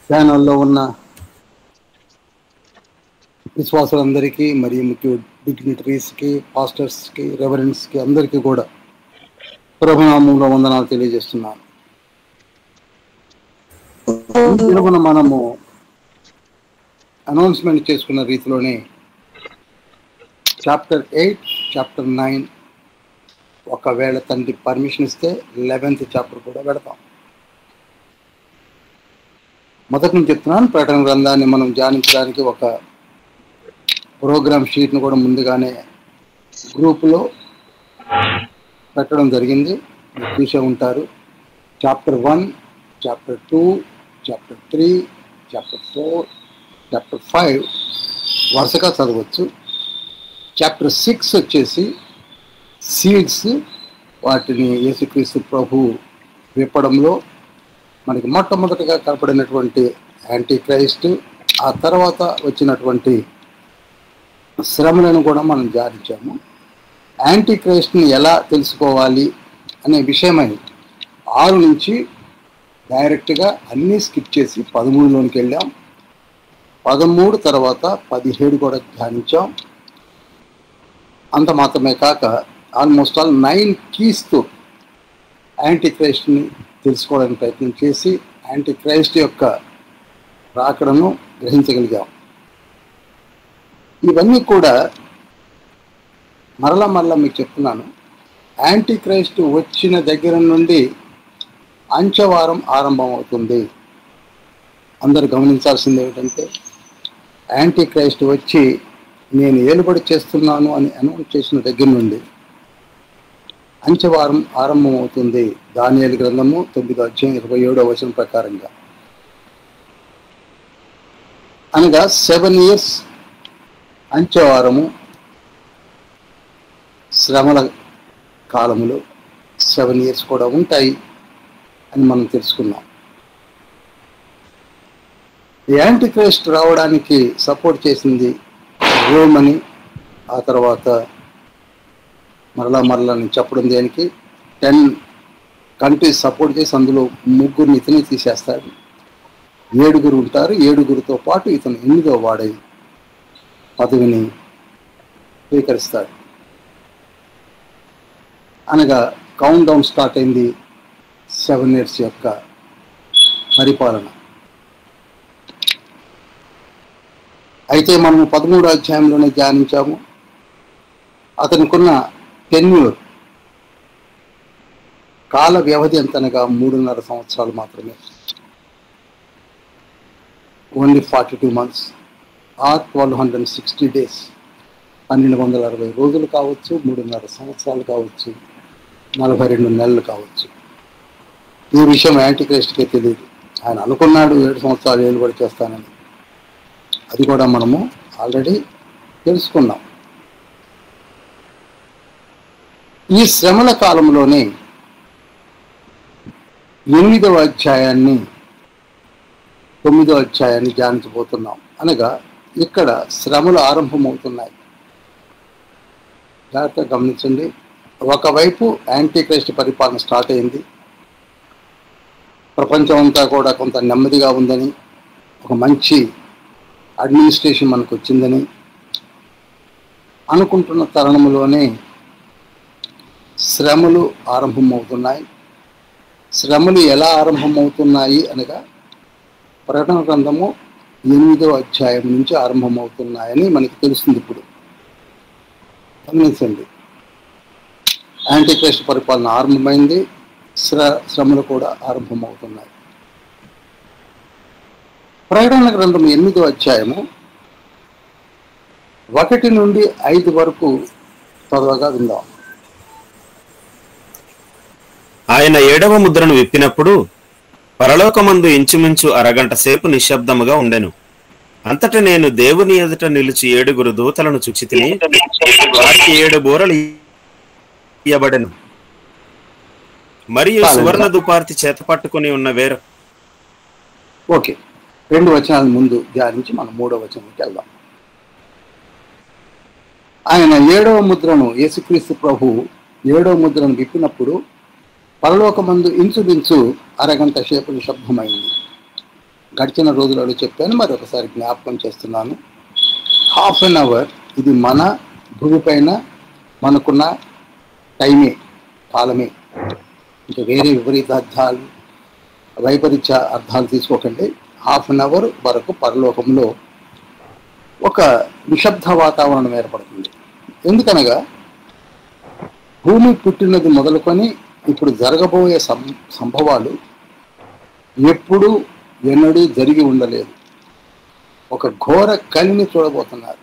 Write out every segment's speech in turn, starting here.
ఛానల్లో ఉన్న విశ్వాసులందరికీ మరియు ముఖ్య డిగ్నిటరీస్కి, పాస్టర్స్కి, రెవరెండ్స్కి అందరికీ కూడా ప్రభునామంలో వందనాలు తెలియజేస్తున్నాను. మనము అనౌన్స్మెంట్ చేసుకున్న రీతిలోనే చాప్టర్ 8, చాప్టర్ 9 ఒకవేళ తండ్రి పర్మిషన్ ఇస్తే 11th చాప్టర్ కూడా పెడతాం. మొదటి నుంచి చెప్తున్నాను, ప్రకటన గ్రంథాన్ని మనం ధ్యానించడానికి ఒక ప్రోగ్రామ్ షీట్ను కూడా ముందుగానే గ్రూపులో పెట్టడం జరిగింది. మీరు చూసే ఉంటారు. Chapter 1, chapter 2, chapter 3, chapter 4, chapter 5 వరుసగా చదవచ్చు. చాప్టర్ 6 వచ్చేసి సీడ్స్, వాటిని యేసుక్రీస్తు ప్రభు విప్పడంలో మనకి మొట్టమొదటిగా కనపడినటువంటి యాంటీ క్రైస్ట్, ఆ తర్వాత వచ్చినటువంటి శ్రమలను కూడా మనం ధ్యానించాము. యాంటీ క్రైస్ట్ని ఎలా తెలుసుకోవాలి అనే విషయమై 6 నుంచి డైరెక్ట్గా అన్నీ స్కిప్ చేసి 13లోనికి వెళ్ళాం. 13 తర్వాత 17 కూడా ధ్యానించాం. అంత మాత్రమే కాక ఆల్మోస్ట్ ఆల్ 9 కీస్తో యాంటీ క్రైస్ట్ని తెలుసుకోవడానికి ప్రయత్నం చేసి యాంటీ క్రైస్ట్ యొక్క రాకడను గ్రహించగలిగాం. ఇవన్నీ కూడా మరలా మీకు చెప్తున్నాను, యాంటీ క్రైస్ట్ వచ్చిన దగ్గర నుండి అంచెవారం ఆరంభం అవుతుంది. అందరూ గమనించాల్సింది ఏమిటంటే, యాంటీ క్రైస్ట్ వచ్చి నేను ఏలుబడి చేస్తున్నాను అని అనౌన్స్ చేసిన దగ్గర నుండి అంచెవారం ఆరంభం అవుతుంది. దానియేలు గ్రంథము 9వ అధ్యాయం 27వ వచనం ప్రకారంగా, అనగా 7 years అంచెవారము, శ్రమల కాలములో 7 years కూడా ఉంటాయి అని మనం తెలుసుకున్నాం. ఈ యాంటీ క్రైస్ట్ రావడానికి సపోర్ట్ చేసింది రోమ్ అని, ఆ తర్వాత మరలా నేను చెప్పడం దేనికి, 10 countries సపోర్ట్ చేసి అందులో 3 ఇతని తీసేస్తాడు. 7 ఉంటారు. 7 పాటు ఇతను 8వ వాడై పదవిని స్వీకరిస్తాడు. అనగా కౌంట్ డౌన్ స్టార్ట్ అయింది 7 years యొక్క పరిపాలన. అయితే మనము 13వ అధ్యాయంలోనే ధ్యానించాము. అతనికున్న టెన్యూర్, కాల వ్యవధి ఎంతనగా 3.5 సంవత్సరాలు మాత్రమే. Only 42 months are 1260 days. 1260 రోజులు కావచ్చు, 3.5 సంవత్సరాలు కావచ్చు, 42 నెలలు కావచ్చు. ఈ విషయం యాంటీ క్రైస్ట్కే తెలియదు. ఆయన అనుకున్నాడు 7 సంవత్సరాలు ఏలుబడి చేస్తానని. అది కూడా మనము ఆల్రెడీ తెలుసుకున్నాం. ఈ శ్రమల కాలంలోనే 8వ అధ్యాయాన్ని 9వ అధ్యాయాన్ని ధ్యానించబోతున్నాం. అనగా ఇక్కడ శ్రమలు ఆరంభమవుతున్నాయి. జాగ్రత్తగా గమనించండి. ఒకవైపు యాంటీ క్రైస్ట్ పరిపాలన స్టార్ట్ అయింది. ప్రపంచం అంతా కూడా కొంత నెమ్మదిగా ఉందని, ఒక మంచి అడ్మినిస్ట్రేషన్ మనకు వచ్చిందని అనుకుంటున్న తరుణంలోనే శ్రమలు ఆరంభమవుతున్నాయి. శ్రమలు ఎలా ఆరంభమవుతున్నాయి అనగా ప్రకటన గ్రంథము 8వ అధ్యాయం నుంచి ఆరంభమవుతున్నాయని మనకి తెలుస్తుంది. ఇప్పుడు గమనించండి, యాంటీ క్రైస్ట్ పరిపాలన ఆరంభమైంది, శ్రమలు కూడా ఆరంభమవుతున్నాయి. ప్రకటన గ్రంథం 8వ అధ్యాయము 1 నుండి 5 వరకు త్వరగా విందాం. ఆయన 7వ ముద్రను విప్పినప్పుడు పరలోకమందు ఇంచుమించు అరగంట సేపు నిశ్శబ్దముగా ఉండెను. అంతట నేను దేవుని ఎదుట నిలిచి 7 దూతలను చూచి తిని, వారికి 7 బూరలు ఇయ్యబడెను. మరియు చాలండి. సువర్ణ దుపార్తి చేత పట్టుకుని ఉన్న వేరు ఓకే, 2 వచనాల ముందు ధ్యానించి మనం 3వ వచనంకి వెళ్దాం. ఆయన 7వ ముద్రను, యేసుక్రీస్తు ప్రభు 7వ ముద్రను విప్పినప్పుడు పరలోకమందు ఇంచుమించు అరగంట సేపు నిశ్శబ్దమైంది. గడిచిన రోజులలో చెప్పాను, మరి ఒకసారి జ్ఞాపకం చేస్తున్నాను. హాఫ్ అన్ అవర్, ఇది మన భూమిపైన మనకున్న టైమే, కాలమే. ఇంకా వేరే విపరీత అర్థాలు, వైపరీత్య అర్థాలు తీసుకోకండి. హాఫ్ అన్ అవర్ వరకు పరలోకంలో ఒక నిశ్శబ్ద వాతావరణం ఏర్పడుతుంది. ఎందుకనగా భూమి పుట్టినది మొదలుకొని ఇప్పుడు జరగబోయే సంభవాలు ఎప్పుడు ఎన్నడూ జరిగి ఉండలేదు. ఒక ఘోర కలిని చూడబోతున్నారు.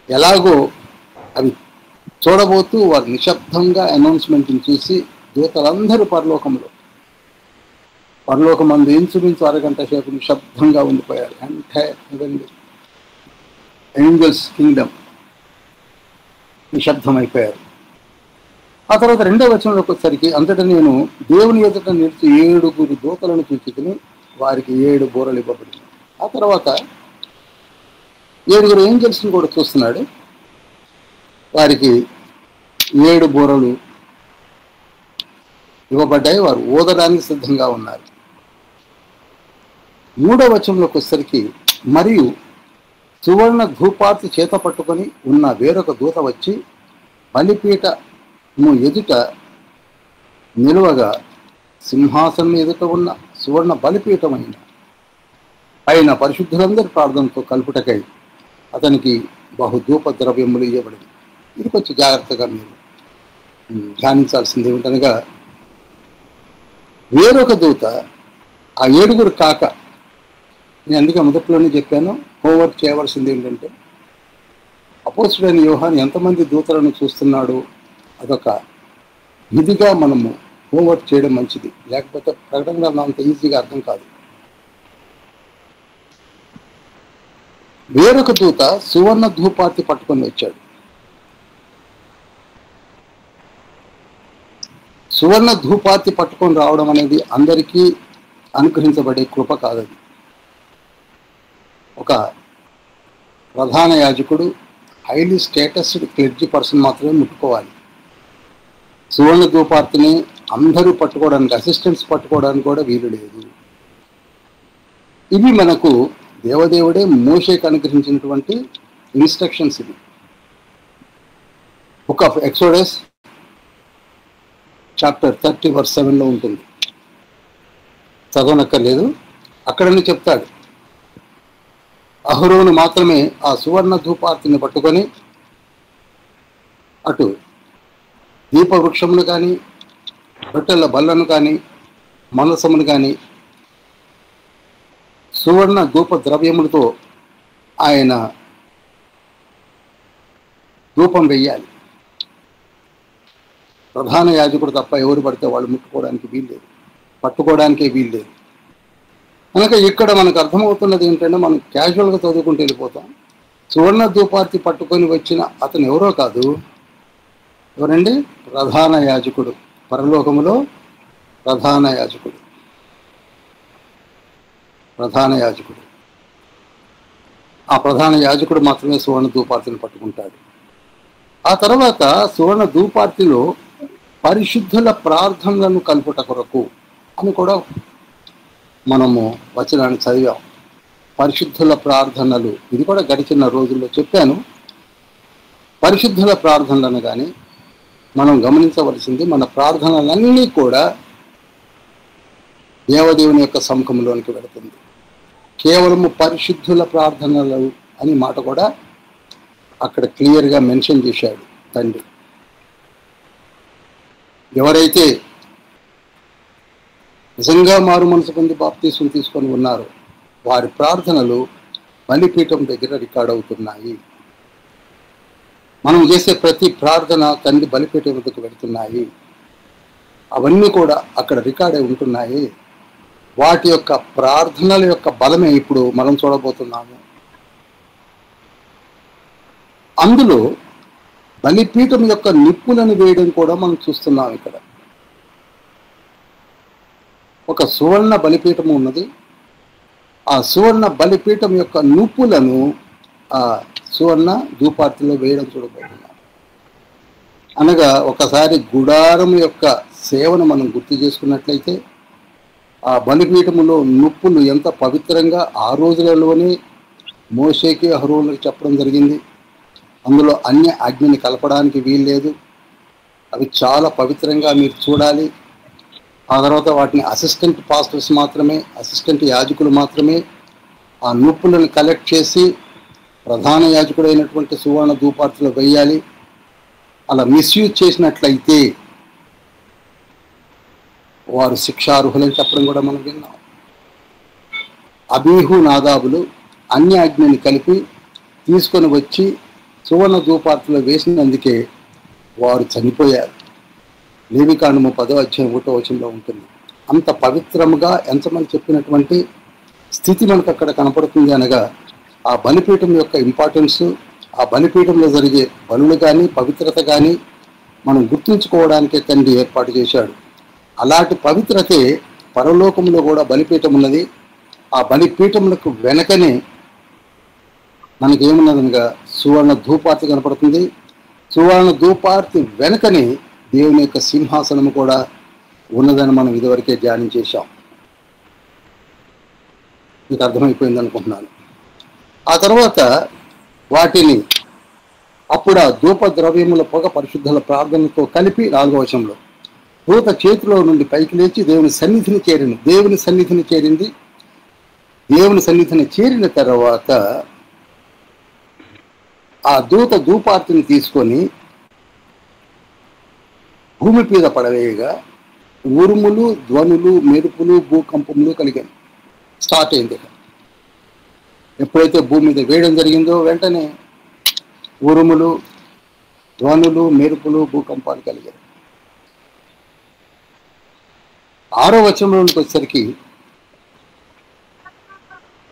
ఎలాగో అవి చూడబోతూ వారు నిశ్శబ్దంగా అనౌన్స్మెంట్ని చూసి దూతలందరూ పరలోకమందు ఇంచుమించు అరగంట సేపు నిశ్శబ్దంగా ఉండిపోయారు. ఏంజల్స్ కింగ్డమ్ నిశ్శబ్దమైపోయారు. ఆ తర్వాత 2వ వచనంలోకి వచ్చేసరికి, అంతటా నేను దేవుని ఎదుట నిలిచి 7 దూతలను చూచితిని, వారికి 7 బూరలు ఇవ్వబడింది. ఆ తర్వాత 7 ఏంజల్స్ని కూడా చూస్తున్నాడు, వారికి 7 బూరలు ఇవ్వబడ్డాయి. వారు ఊదడానికి సిద్ధంగా ఉన్నారు. 3వ వచనంలోకి వచ్చేసరికి, మరియు సువర్ణ ధూపార్తి చేత పట్టుకొని ఉన్న వేరొక దూత వచ్చి బలిపీఠము ఎదుట నిలువగా, సింహాసనం ఎదుట ఉన్న సువర్ణ బలిపీఠమైన పైన పరిశుద్ధులందరి ప్రార్థనతో కలుపుటకై అతనికి బహుధూప ద్రవ్యములు ఇవ్వబడింది. ఇది కొంచెం జాగ్రత్తగా మీరు ధ్యానించాల్సింది ఏమిటనగా, వేరొక దూత ఆ 7 కాక, నేను అందుకే మొదట్లోనే చెప్పాను, హోంవర్క్ చేయవలసింది ఏంటంటే, అపోస్తుడైన యోహాను ఎంతమంది దూతలను చూస్తున్నాడు అదొక విధిగా మనము హోంవర్క్ చేయడం మంచిది. లేకపోతే ప్రకటన అంత ఈజీగా అర్థం కాదు. వేరొక దూత సువర్ణ ధూపార్తి పట్టుకొని వచ్చాడు. సువర్ణ ధూపార్తి పట్టుకొని రావడం అనేది అందరికీ అనుగ్రహించబడే కృప కాదది. ఒక ప్రధాన యాజకుడు, హైలీ స్టేటస్డ్ క్లెర్జీ పర్సన్ మాత్రమే ముట్టుకోవాలి. సువర్ణ ధూపార్తిని అందరూ పట్టుకోవడానికి, అసిస్టెంట్స్ పట్టుకోవడానికి కూడా వీలు లేదు. ఇవి మనకు దేవదేవుడే మోషేకి అనుగ్రహించినటువంటి ఇన్స్ట్రక్షన్స్. ఇది బుక్ ఆఫ్ ఎక్సోడస్ చాప్టర్ 30:7 ఉంటుంది, చదవనక్కర్లేదు. అక్కడనే చెప్తాడు, అహరోను మాత్రమే ఆ సువర్ణ ధూపార్తిని పట్టుకొని అటు దీపవృక్షమును కానీ, రొట్టెల బల్లను కానీ, మనసమును కానీ సువర్ణ ధూప ద్రవ్యములతో ఆయన ధూపం వెయ్యాలి. ప్రధాన యాజకుడు తప్ప ఎవరు పడితే వాళ్ళు ముట్టుకోవడానికి వీల్లేదు, పట్టుకోవడానికే వీల్లేదు. కనుక ఇక్కడ మనకు అర్థమవుతున్నది ఏంటంటే, మనం క్యాజువల్గా చదువుకుంటూ వెళ్ళిపోతాం. సువర్ణ ధూపార్తి పట్టుకొని వచ్చిన అతను ఎవరో కాదు, ఎవరండి? ప్రధాన యాజకుడు, పరలోకములో ప్రధాన యాజకుడు. ఆ ప్రధాన యాజకుడు మాత్రమే సువర్ణ ధూపార్తిని పట్టుకుంటాడు. ఆ తర్వాత సువర్ణ ధూపార్తిలో పరిశుద్ధుల ప్రార్థనలను కలుపుట కొరకు అని కూడా మనము వచనాన్ని చదివాం. పరిశుద్ధుల ప్రార్థనలు, ఇది కూడా గడిచిన రోజుల్లో చెప్పాను. పరిశుద్ధుల ప్రార్థనలను కానీ మనం గమనించవలసింది, మన ప్రార్థనలన్నీ కూడా దేవదేవుని యొక్క సముఖంలోనికి వెళుతుంది. కేవలము పరిశుద్ధుల ప్రార్థనలు అని మాట కూడా అక్కడ క్లియర్గా మెన్షన్ చేశాడు తండ్రి. ఎవరైతే నిజంగా మారు మనసు పొంది బాప్తీసం తీసుకొని ఉన్నారో వారి ప్రార్థనలు బలిపీఠం దగ్గర రికార్డ్ అవుతున్నాయి. మనం చేసే ప్రతి ప్రార్థన తండ్రి బలిపీఠం వద్దకు వెళుతున్నాయి. అవన్నీ కూడా అక్కడ రికార్డ్ అయి ఉంటున్నాయి. వాటి యొక్క ప్రార్థనల యొక్క బలమే ఇప్పుడు మనం చూడబోతున్నాము. అందులో బలిపీఠం యొక్క నిప్పులను వేయడం కూడా మనం చూస్తున్నాం ఇక్కడ. ఒక సువర్ణ బలిపీఠము ఉన్నది. ఆ సువర్ణ బలిపీఠం యొక్క నుప్పులను ఆ సువర్ణ ధూపార్తిలో వేయడం చూడబోతున్నాం. అనగా ఒకసారి గుడారం యొక్క సేవను మనం గుర్తు చేసుకున్నట్లయితే ఆ బలిపీఠములో నుప్పులు ఎంత పవిత్రంగా ఆ రోజులలోనే మోషేకి అహరోనుకి చెప్పడం జరిగింది. అందులో అన్య అగ్నిని కలపడానికి వీల్లేదు, అవి చాలా పవిత్రంగా మీరు చూడాలి. ఆ తర్వాత వాటిని అసిస్టెంట్ పాస్టర్స్ మాత్రమే, అసిస్టెంట్ యాజకులు మాత్రమే ఆ నుప్పులను కలెక్ట్ చేసి ప్రధాన యాజకుడు అయినటువంటి సువర్ణ ధూపార్తిలో వేయాలి. అలా మిస్యూజ్ చేసినట్లయితే వారు శిక్షార్హులని చెప్పడం కూడా మనం విన్నాం. అబీహు నాదాబులు అన్య అగ్నిని కలిపి తీసుకొని వచ్చి సువర్ణ ధూపార్తిలో వేసినందుకే వారు చనిపోయారు. లేవికాండము 10వ అధ్యాయం 1వ వచనంలో ఉంటుంది. అంత పవిత్రముగా ఎంతమంది చెప్పినటువంటి స్థితి మనకు అక్కడ కనపడుతుంది. అనగా ఆ బలిపీఠం యొక్క ఇంపార్టెన్స్, ఆ బలిపీఠంలో జరిగే బలులు కానీ పవిత్రత కానీ మనం గుర్తుంచుకోవడానికే తండ్రి ఏర్పాటు చేశాడు. అలాంటి పవిత్రతే పరలోకంలో కూడా బలిపీఠం ఉన్నది. ఆ బలిపీఠములకు వెనకనే మనకేమున్నదనగా సువర్ణ ధూపార్తి కనపడుతుంది. సువర్ణ ధూపార్తి వెనకనే దేవుని యొక్క సింహాసనము కూడా ఉన్నదని మనం ఇదివరకే ధ్యానం చేశాం. మీకు అర్థమైపోయింది అనుకుంటున్నాను. ఆ తర్వాత వాటిని అప్పుడు ఆ ధూప ద్రవ్యముల పొగ పరిశుద్ధుల ప్రార్థనతో కలిపి 4వ వచనంలో దూత చేతిలో నుండి పైకి లేచి దేవుని సన్నిధిని చేరింది. దేవుని సన్నిధిని చేరిన తర్వాత ఆ దూత ధూపార్తిని తీసుకొని భూమి మీద పడవేయగా ఉరుములు, ధ్వనులు, మెరుపులు, భూకంపములు కలిగాయి. స్టార్ట్ అయింది. ఎప్పుడైతే భూమి మీద వేయడం జరిగిందో వెంటనే ఉరుములు, ధ్వనులు, మెరుపులు, భూకంపాలు కలిగాయి. 6వ వచనంలోకి వచ్చేసరికి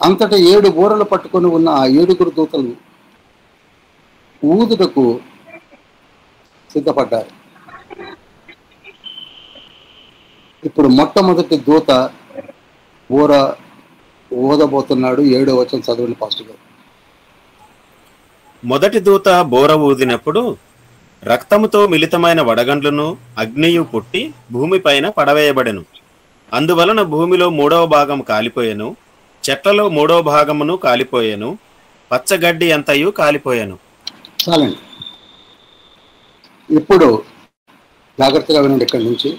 అంతటా 7 బూరలు పట్టుకొని ఉన్న ఆ 7 దూతలు ఊదుటకు సిద్ధపడ్డారు. ఇప్పుడు మొట్టమొదటి దూత బూర ఊదబోతున్నాడు. 7వ వచనం చదవండి పాస్టర్ గారు. మొదటి దూత బోర ఊదినప్పుడు రక్తముతో మిళితమైన వడగండ్లను అగ్నియు పుట్టి భూమిపైన పడవేయబడెను. అందువలన భూమిలో 3వ భాగం కాలిపోయెను, చెట్లలో 3వ భాగమును కాలిపోయెను, పచ్చగడ్డి అంతయు కాలిపోయెను. చాలండి. ఇప్పుడు జాగ్రత్తగా వినండి. ఇక్కడి నుంచి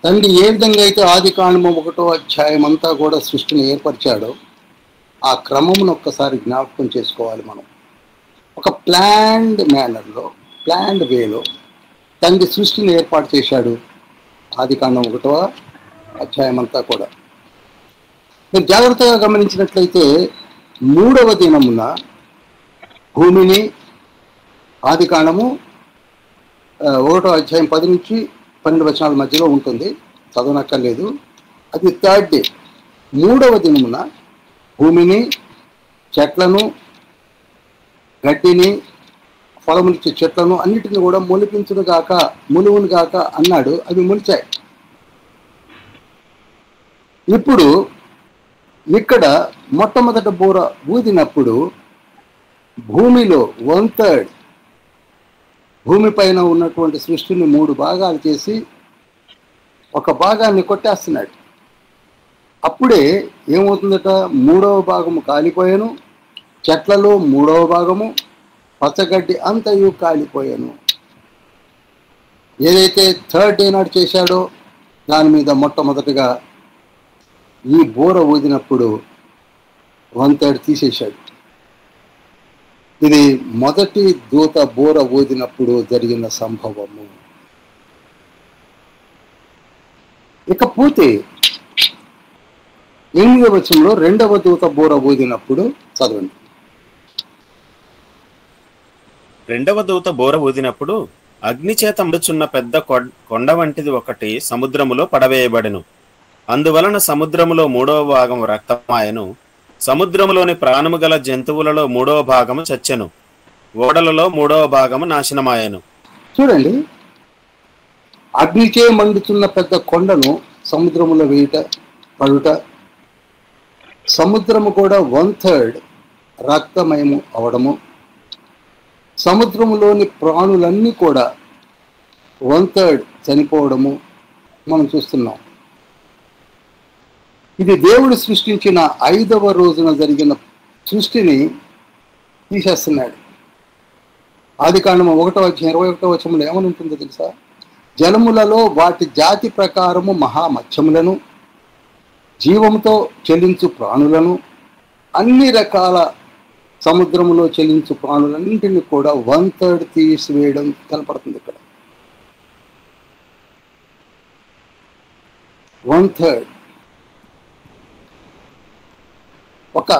తండ్రి ఏ విధంగా అయితే ఆదికాండము 1వ అధ్యాయం అంతా కూడా సృష్టిని ఏర్పరిచాడో ఆ క్రమమును ఒక్కసారి జ్ఞాపకం చేసుకోవాలి. మనం ఒక ప్లాన్డ్ మేనర్లో, ప్లాన్డ్ వేలో తండ్రి సృష్టిని ఏర్పాటు చేశాడు. ఆదికాండం 1వ అధ్యాయం అంతా కూడా మీరు జాగ్రత్తగా గమనించినట్లయితే 3వ దినమున భూమిని, ఆదికాండము 1వ అధ్యాయం 10 నుంచి 12 వచనాల మధ్యలో ఉంటుంది, చదవనక్కర్లేదు. అది 3rd డే. 3వ దినమున భూమిని, చెట్లను, గడ్డిని, ఫలములిచ్చే చెట్లను అన్నిటిని కూడా ములువును గాక అన్నాడు. అవి మొలిచాయి. ఇప్పుడు ఇక్కడ మొట్టమొదట బూర ఊదినప్పుడు భూమిలో 1/3 భూమిపైన ఉన్నటువంటి సృష్టిని 3 భాగాలు చేసి ఒక భాగాన్ని కొట్టేస్తున్నాడు. అప్పుడే ఏమవుతుందట, 3వ భాగము కాలిపోయాను, చెట్లలో 3వ భాగము, పచ్చగడ్డి అంతయు కాలిపోయాను. ఏదైతే 3rd డే నాడు చేశాడో దాని మీద మొట్టమొదటిగా ఈ బూర ఊదినప్పుడు 1/3 తీసేశాడు. ఇది మొదటి దూత బూర ఊదినప్పుడు జరిగిన సంభవము. ఇకపోతే 8వ వచనంలో 2వ దూత బూర ఊదినప్పుడు చదవండి. 2వ దూత బోర ఊదినప్పుడు అగ్నిచేత మండుచున్న పెద్ద కొండ వంటిది ఒకటి సముద్రములో పడవేయబడెను. అందువలన సముద్రములో 3వ భాగం రక్తమాయెను, సముద్రములోని ప్రాణము గల జంతువులలో 3వ భాగము చచ్చెను, ఓడలలో 3వ భాగము నాశనమాయెను. చూడండి, అగ్నిచే మండుతున్న పెద్ద కొండను సముద్రములో వేయుట పడుట, సముద్రము కూడా 1/3 రక్తమయము అవడము, సముద్రములోని ప్రాణులన్నీ కూడా 1/3 చనిపోవడము మనం చూస్తున్నాం. ఇది దేవుడు సృష్టించిన 5వ రోజున జరిగిన సృష్టిని తీసేస్తున్నాడు. ఆదికాండము 1:21 ఏమని ఉంటుందో తెలుసా? జలములలో వాటి జాతి ప్రకారము మహామత్స్యములను, జీవముతో చెల్లించు ప్రాణులను, అన్ని రకాల సముద్రములో చెల్లించు ప్రాణులన్నింటినీ కూడా 1/3 తీసివేయడం కనపడుతుంది ఇక్కడ. 1/3 ఒక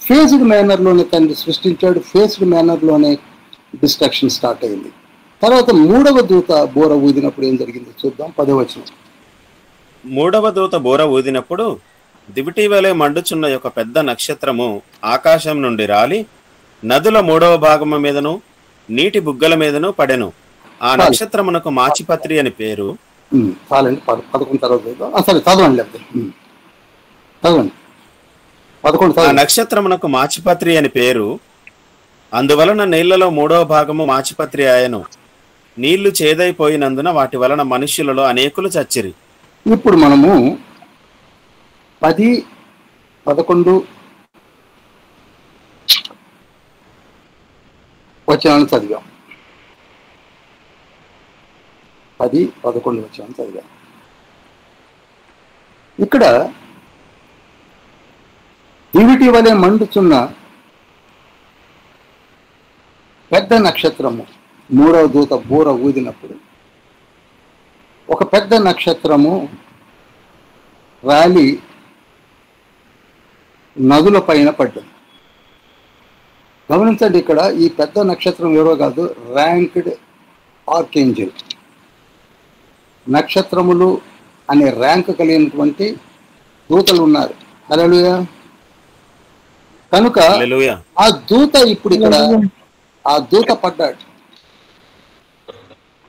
ఫేజ్డ్ మేనర్లోనే తండ్రి సృష్టించాడు. ఫేజ్డ్ మేనర్లోనే డిస్ట్రక్షన్ స్టార్ట్ అయింది. తర్వాత 3వ దూత బోర ఊదినప్పుడు ఏం జరిగింది చూద్దాం. 10వ వచనం. 3వ దూత బోర ఊదినప్పుడు దివిటి వలె మండుచున్న ఒక పెద్ద నక్షత్రము ఆకాశం నుండి రాలి నదుల 3వ భాగము మీదను నీటి బుగ్గల మీదను పడెను. ఆ నక్షత్రమునకు మాచిపత్రి అని పేరు. చాలండి, 11 తర్వాత సరే చదవండి. చదవండి 11. ఆ నక్షత్రమునకు మాచిపత్రి అని పేరు. అందువలన నీళ్లలో 3వ భాగము మాచిపత్రి ఆయను. నీళ్లు చేదైపోయినందున వాటి వలన మనుష్యులలో అనేకులు చచ్చిరి. ఇప్పుడు మనము 10, 11 వచనాలను చదివాం. 10, 11 వచనాలను చదివాం. ఇక్కడ దివిటి వలె మండుచున్న పెద్ద నక్షత్రము 3వ దూత బూర ఊదినప్పుడు ఒక పెద్ద నక్షత్రము రాలి నదుల పైన పడ్డది. గమనించండి, ఇక్కడ ఈ పెద్ద నక్షత్రం ఎవరో కాదు, ర్యాంక్డ్ ఆర్కేంజల్. నక్షత్రములు అనే ర్యాంక్ కలిగినటువంటి దూతలు ఉన్నారు. హల్లెలూయా. కనుక ఆ దూత ఇప్పుడు ఇక్కడ ఆ దూత పడ్డాడు.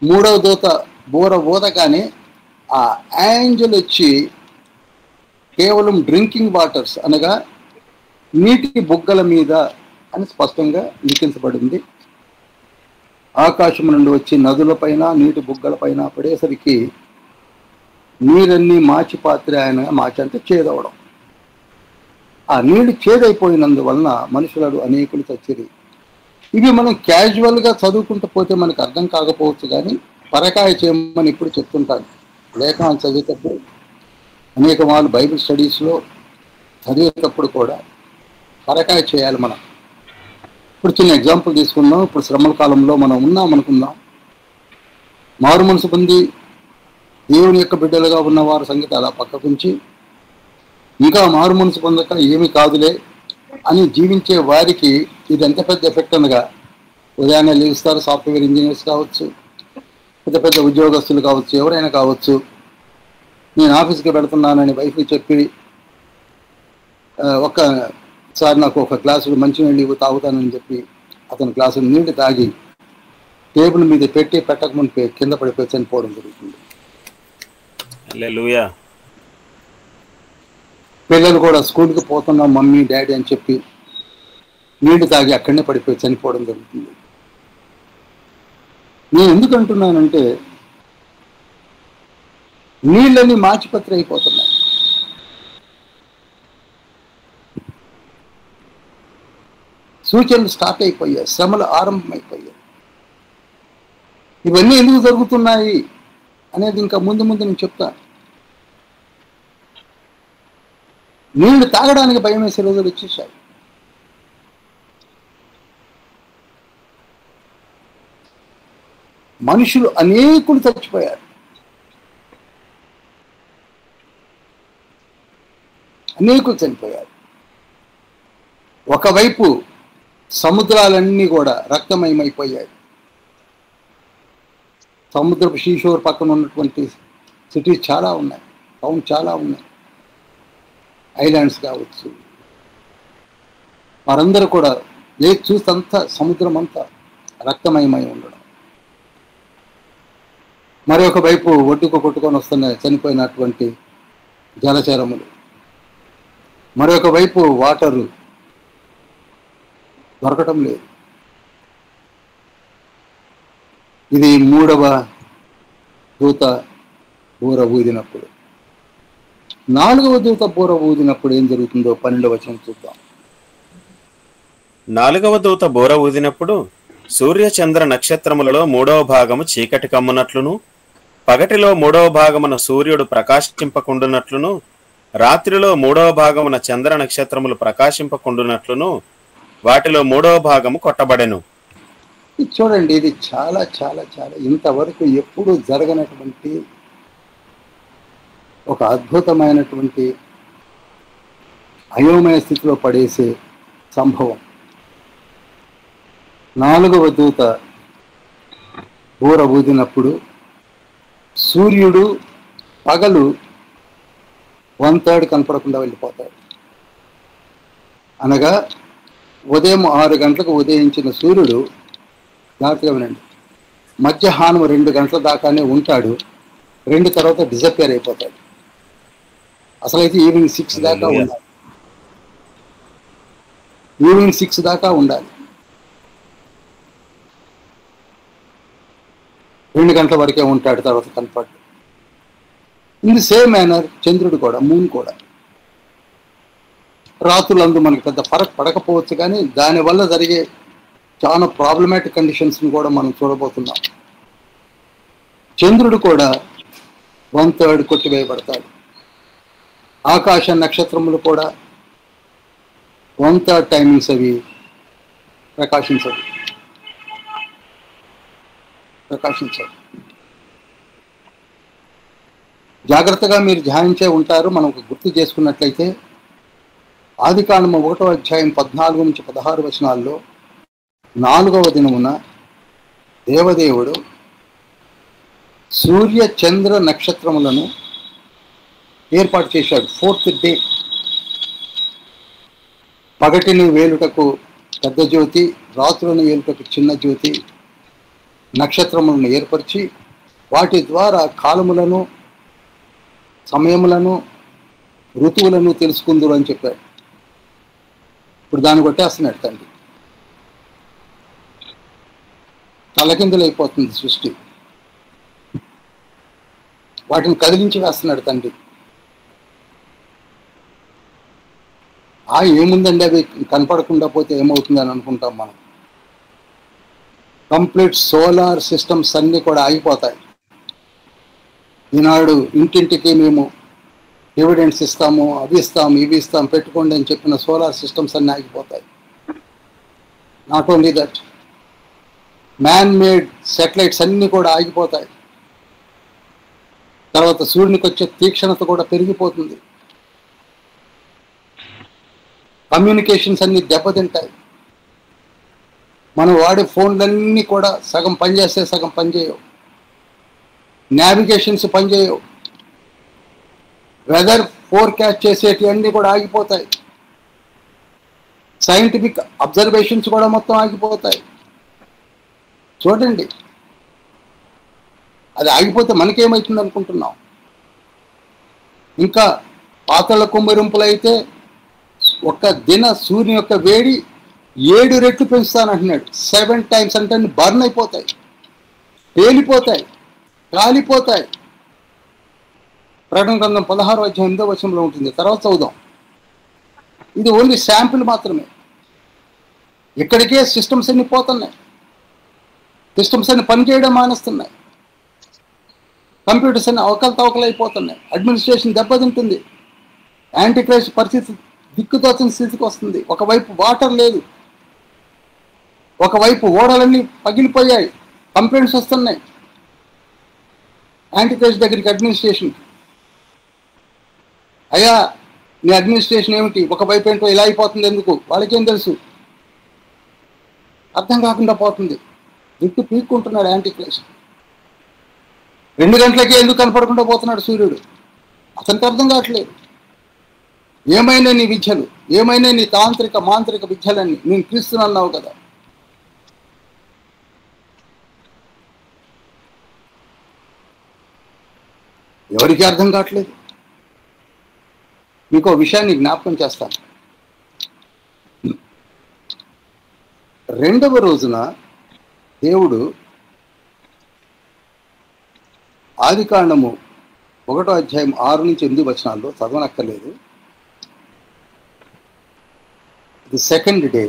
3వ దూత బోర ఊదగానే ఆ ఏంజల్ వచ్చి కేవలం డ్రింకింగ్ వాటర్స్ అనగా నీటి బుగ్గల మీద అని స్పష్టంగా లిఖించబడింది. ఆకాశం నుండి వచ్చి నదుల పైన నీటి బుగ్గల పైన పడేసరికి నీరన్నీ మాచిపాత్ర ఆయన మాచి అంటే చేదవడం. ఆ నీళ్లు చేదైపోయినందువలన మనుషులు అనేకులు చచ్చిరి. ఇవి మనం క్యాజువల్గా చదువుకుంటూ పోతే మనకు అర్థం కాకపోవచ్చు, కానీ పరకాయ చేయమని ఇప్పుడు చెప్తుంటాను. లేఖనాలు చదివేటప్పుడు అనేక వాళ్ళు బైబిల్ స్టడీస్లో చదివేటప్పుడు కూడా పరకాయ చేయాలి మనం. ఇప్పుడు చిన్న ఎగ్జాంపుల్ తీసుకుందాం. ఇప్పుడు శ్రమల కాలంలో మనం ఉన్నాం అనుకుందాం. మారు మనసు పొంది దేవుని యొక్క బిడ్డలుగా ఉన్న వారి సంగతి అలా పక్కకుంచి, ఇంకా మారు మనసు పొందక ఏమి కాదులే అని జీవించే వారికి ఇది ఎంత పెద్ద ఎఫెక్ట్ అనగా, ఉదయాన్నే లేస్తారు, సాఫ్ట్వేర్ ఇంజనీర్స్ కావచ్చు, పెద్ద పెద్ద ఉద్యోగస్తులు కావచ్చు, ఎవరైనా కావచ్చు. నేను ఆఫీస్కి పెడుతున్నానని వైఫ్కి చెప్పి ఒక్కసారి నాకు ఒక గ్లాసులు మంచినీళ్ళు తాగుతానని చెప్పి అతని గ్లాసులు నీళ్లు తాగి టేబుల్ మీద పెట్టి పెట్టకముందు కింద పడిపోయి చనిపోవడం జరుగుతుంది. హల్లెలూయా. పిల్లలు కూడా స్కూల్కి పోతున్నాం మమ్మీ డాడీ అని చెప్పి నీళ్లు తాగి అక్కడనే పడిపోయి చనిపోవడం జరుగుతుంది. నేను ఎందుకు అంటున్నానంటే నీళ్ళని మాచిపత్రి అయిపోతున్నాయి. సూచనలు స్టార్ట్ అయిపోయాయి, శ్రమలు ఆరంభమైపోయాయి. ఇవన్నీ ఎందుకు జరుగుతున్నాయి అనేది ఇంకా ముందు ముందు నేను చెప్తాను. నీళ్లు తాగడానికి భయం వేసే రోజులు వచ్చేసాయి. మనుషులు అనేకులు చచ్చిపోయారు. అనేకులు చనిపోయారు. ఒకవైపు సముద్రాలన్నీ కూడా రక్తమయమైపోయాయి. సముద్రపు షీషోర్ పక్కన ఉన్నటువంటి సిటీస్ చాలా ఉన్నాయి, టౌన్ చాలా ఉన్నాయి, ఐలాండ్స్ కావచ్చు. వారందరూ కూడా చూసంతా సముద్రం అంతా రక్తమయమై ఉండడం. మరొక వైపు ఒడ్డుకు కొట్టుకొని వస్తున్న చనిపోయినటువంటి జలచరములు, మరొక వైపు వాటరు దొరకటం లేదు. ఇది మూడవ దూత బూర ఊదినప్పుడు. నాలుగవ దూత బూర ఊదినప్పుడు ఏం జరుగుతుందో 12వ వచనం చూద్దాం. నాలుగవ దూత బోర ఊదినప్పుడు సూర్య చంద్ర నక్షత్రములలో మూడవ భాగము చీకటి కమ్మునట్లును, పగటిలో మూడవ భాగమున సూర్యుడు ప్రకాశింపకుండునట్లును, రాత్రిలో మూడవ భాగమున చంద్ర నక్షత్రములు ప్రకాశింపకుండునట్లును వాటిలో మూడవ భాగము కొట్టబడెను. ఇది చూడండి, ఇది చాలా చాలా చాలా ఇంతవరకు ఎప్పుడూ జరగనటువంటి ఒక అద్భుతమైనటువంటి అయోమయ స్థితిలో పడేసే సంభవం. నాలుగవ దూత బూర ఊదినప్పుడు సూర్యుడు పగలు 1/3 కనపడకుండా వెళ్ళిపోతాడు. అనగా ఉదయం 6 గంటలకు ఉదయించిన సూర్యుడు, జాగ్రత్తగా వినండి, మధ్యాహ్నం 2 గంటల దాకానే ఉంటాడు. 2 తర్వాత డిసప్పేర్ అయిపోతాడు. అసలైతే ఈవినింగ్ 6 దాకా ఉండాలి. ఈవినింగ్ 6 దాకా ఉండాలి. 2 గంటల వరకే ఉంటాడు, తర్వాత కనపడ్డు. ఇన్ ది సేమ్ మేనర్ చంద్రుడు కూడా, మూన్ కూడా. రాత్రులందు మనకి పెద్ద ఫరక్ పడకపోవచ్చు, కానీ దానివల్ల జరిగే చాలా ప్రాబ్లమాటిక్ కండిషన్స్ని కూడా మనం చూడబోతున్నాం. చంద్రుడు కూడా 1/3 కొట్టివేయబడతాడు. ఆకాశ నక్షత్రములు కూడా 1/3 టైమింగ్స్ అవి ప్రకాశించవు. జాగ్రత్తగా మీరు ధ్యానించే ఉంటారు. మనం గుర్తు చేసుకున్నట్లయితే ఆదికాండము 1వ అధ్యాయం 14 నుంచి 16 వచనాల్లో 4వ దినమున దేవదేవుడు సూర్య చంద్ర నక్షత్రములను ఏర్పాటు చేశాడు. 4th day. పగటిని వేలుటకు పెద్ద జ్యోతి, రాత్రులను వేలుటకు చిన్న జ్యోతి నక్షత్రములను ఏర్పరిచి వాటి ద్వారా కాలములను, సమయములను, ఋతువులను తెలుసుకుందురు అని చెప్పాడు. ఇప్పుడు దాన్ని కొట్టేస్తున్నాడు తండ్రి. తలకిందులైపోతుంది సృష్టి. వాటిని కదిలించి వేస్తున్నాడు తండ్రి. ఏముందండి, అవి కనపడకుండా పోతే ఏమవుతుందని అనుకుంటాం మనం. కంప్లీట్ సోలార్ సిస్టమ్స్ అన్నీ కూడా ఆగిపోతాయి. ఈనాడు ఇంటింటికి మేము డివిడెండ్స్ ఇస్తాము, అవి ఇస్తాము, ఇవి ఇస్తాం, పెట్టుకోండి అని చెప్పిన సోలార్ సిస్టమ్స్ అన్నీ ఆగిపోతాయి. Not only that, man made satellites అన్నీ కూడా ఆగిపోతాయి. తర్వాత సూర్యునికి వచ్చే తీక్షణత కూడా పెరిగిపోతుంది. కమ్యూనికేషన్స్ అన్నీ దెబ్బతింటాయి. మనం వాడే ఫోన్లన్నీ కూడా సగం పనిచేస్తే సగం పనిచేయవు. నావిగేషన్స్ పనిచేయవు. వెదర్ ఫోర్కాస్ట్ చేసేటివన్నీ కూడా ఆగిపోతాయి. సైంటిఫిక్ అబ్జర్వేషన్స్ కూడా మొత్తం ఆగిపోతాయి. చూడండి, అది ఆగిపోతే మనకేమవుతుంది అనుకుంటున్నాం? ఇంకా పాతల కుమ్మరింపులైతే ఒక దిన సూర్యుని యొక్క వేడి 7 రెట్లు పెంచుతానంటున్నాడు. 7 times అంటే బర్న్ అయిపోతాయి, పేలిపోతాయి, కాలిపోతాయి. ప్రకటన గ్రంథం 16వ అధ్యాయం 8వ వచనంలో ఉంటుంది. తర్వాత చదువుదాం. ఇది ఓన్లీ శాంపిల్ మాత్రమే. ఇక్కడికే సిస్టమ్స్ అన్ని పోతున్నాయి. సిస్టమ్స్ అన్ని పనిచేయడం మానేస్తున్నాయి. కంప్యూటర్స్ అన్ని అవకలతవకలైపోతున్నాయి. అడ్మినిస్ట్రేషన్ దెబ్బతింటుంది. యాంటీ క్రైస్ట్ పరిస్థితి దిక్కుతోచిన స్థితికి వస్తుంది. ఒకవైపు వాటర్ లేదు, ఒకవైపు ఓడలన్నీ పగిలిపోయాయి, కంప్లైంట్స్ వస్తున్నాయి యాంటీ క్రైస్ట్ దగ్గరికి, అడ్మినిస్ట్రేషన్కి. అయ్యా నీ అడ్మినిస్ట్రేషన్ ఏమిటి, ఒకవైపు ఏంటో ఇలా అయిపోతుంది, ఎందుకు? వాళ్ళకేం తెలుసు? అర్థం కాకుండా పోతుంది. దిక్కు పీక్కుంటున్నాడు యాంటీ క్రైస్ట్. 2 గంటలకే ఎందుకు కనపడకుండా పోతున్నాడు సూర్యుడు? అతనికి అర్థం కావట్లేదు. ఏమైనా నీ విద్యలు, ఏమైనా నీ తాంత్రిక మాంత్రిక విద్యలన్నీ, నేను క్రీస్తునన్నావు కదా. ఎవరికి అర్థం కావట్లేదు. మీకు ఒక విషయాన్ని జ్ఞాపకం చేస్తాను. రెండవ రోజున దేవుడు ఆదికాండము 1వ అధ్యాయం 6 నుంచి 8 వచనాల్లో చదవనక్కర్లేదు. ది సెకండ్ డే,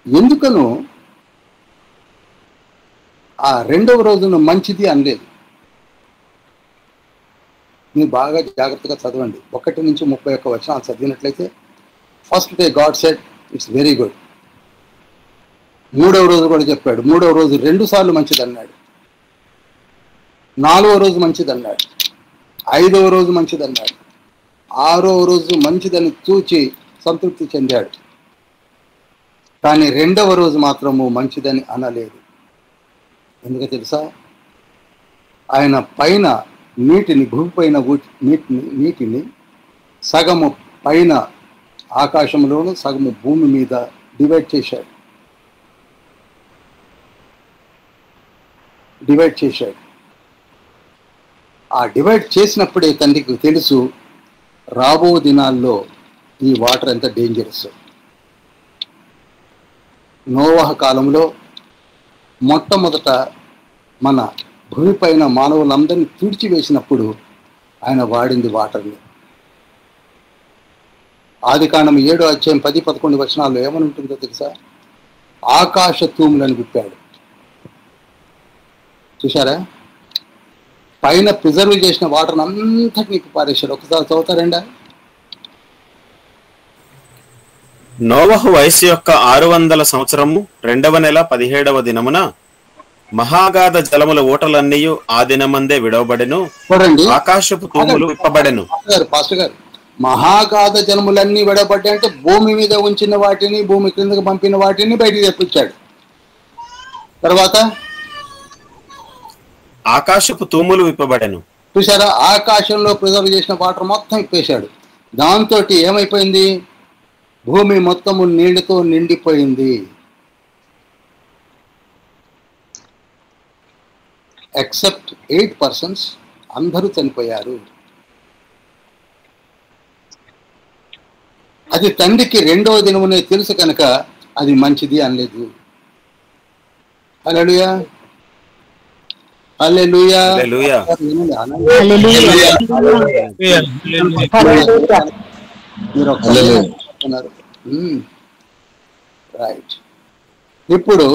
ఎందుకను ఆ రెండవ రోజున మంచిది అనలేదు. మీరు బాగా జాగ్రత్తగా చదవండి. 1 నుంచి 31 వచనాలు చదివినట్లయితే, first day God said it's very good. మూడవ రోజు కూడా చెప్పాడు. మూడవ రోజు 2 సార్లు మంచిది అన్నాడు. 4వ రోజు మంచిది అన్నాడు. 5వ రోజు మంచిది అన్నాడు. 6వ రోజు మంచిదని చూచి సంతృప్తి చెందాడు. కానీ 2వ రోజు మాత్రము మంచిదని అనలేదు. ఎందుకు తెలుసా? ఆయన పైన నీటిని, భూమిపైన నీటిని సగము పైన ఆకాశంలోను సగము భూమి మీద డివైడ్ చేశాడు. ఆ డివైడ్ చేసినప్పుడే తండ్రికి తెలుసు రాబో దినాల్లో ఈ వాటర్ ఎంత డేంజరస్. నోవహ కాలంలో మొట్టమొదట మన భూమిపైన మానవులందరినీ తుడిచివేసినప్పుడు ఆయన వాడింది వాటర్ని. ఆదికాండం 7వ అధ్యాయం 10-11 వచనాల్లో ఏమని ఉంటుందో తెలుసా? ఆకాశ తూములను విప్పాడు. చూసారా? పైన ప్రిజర్వ్ చేసిన వాటర్ అంతటినీ పారేశాడు. ఒకసారి చదువుతారండి. నోవహు వయస్సు యొక్క 600 సంవత్సరము 2వ నెల 17వ దినమున మహాగాధ జలముల ఊటలన్నీ ఆ దినమందే విడవబడెను. ఆకాశపు తూములు విప్పబడెను. పాస్టర్ గారు, మహాగాధ జలములన్నీ విడవబడ్డాయి అంటే భూమి మీద ఉంచిన వాటిని, భూమి క్రిందకు పంపిన వాటిని బయటికి తెప్పించాడు. తర్వాత ఆకాశపు తూములు విప్పబడెను. చూసారా? ఆకాశంలో ప్రిజర్వ్ చేసిన వాటర్ మొత్తం ఇప్పేశాడు. దాంతో ఏమైపోయింది? భూమి మొత్తము నీళ్లతో నిండిపోయింది. ఎక్సెప్ట్ 8 పర్సన్స్, అందరూ చనిపోయారు. అది తండ్రికి 2వ దినమునే తెలుసు కనుక అది మంచిది అనలేదు. హల్లెలూయా, హల్లెలూయా, రైట్. ఇప్పుడు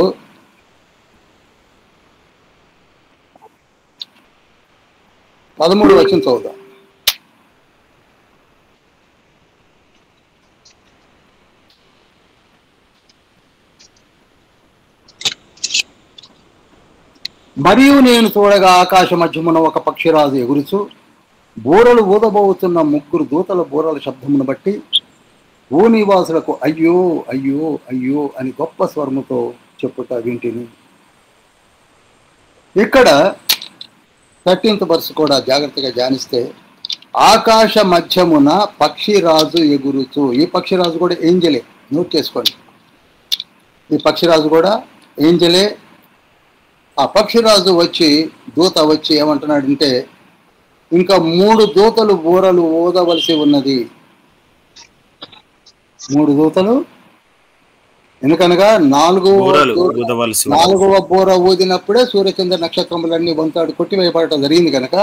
పదమూడు వచనం చదువుదాం. మరియు నేను చూడగా ఆకాశ మధ్యమున ఒక పక్షిరాజు ఎగురుచు బూరలు ఊదబోతున్న 3 దూతల బూరల శబ్దమును బట్టి భూనివాసులకు అయ్యో అయ్యో అయ్యో అని గొప్ప స్వరముతో చెప్పుట వింటిని. ఇక్కడ 13th verse కూడా జాగ్రత్తగా ధ్యానిస్తే, ఆకాశ మధ్యమున పక్షిరాజు ఎగురుచు. ఈ పక్షిరాజు కూడా ఏంజలే, నోట్ చేసుకోండి. ఈ పక్షిరాజు కూడా ఏంజలే. ఆ పక్షిరాజు దూత వచ్చి ఏమంటున్నాడంటే, ఇంకా 3 దూతలు బూరలు ఊదవలసి ఉన్నది. 3 దూతలు, ఎందుకనగా 4వ బూర ఊదినప్పుడే సూర్యచంద్ర నక్షత్రములన్నీ వంతాడు కొట్టివేయబడటం జరిగింది కనుక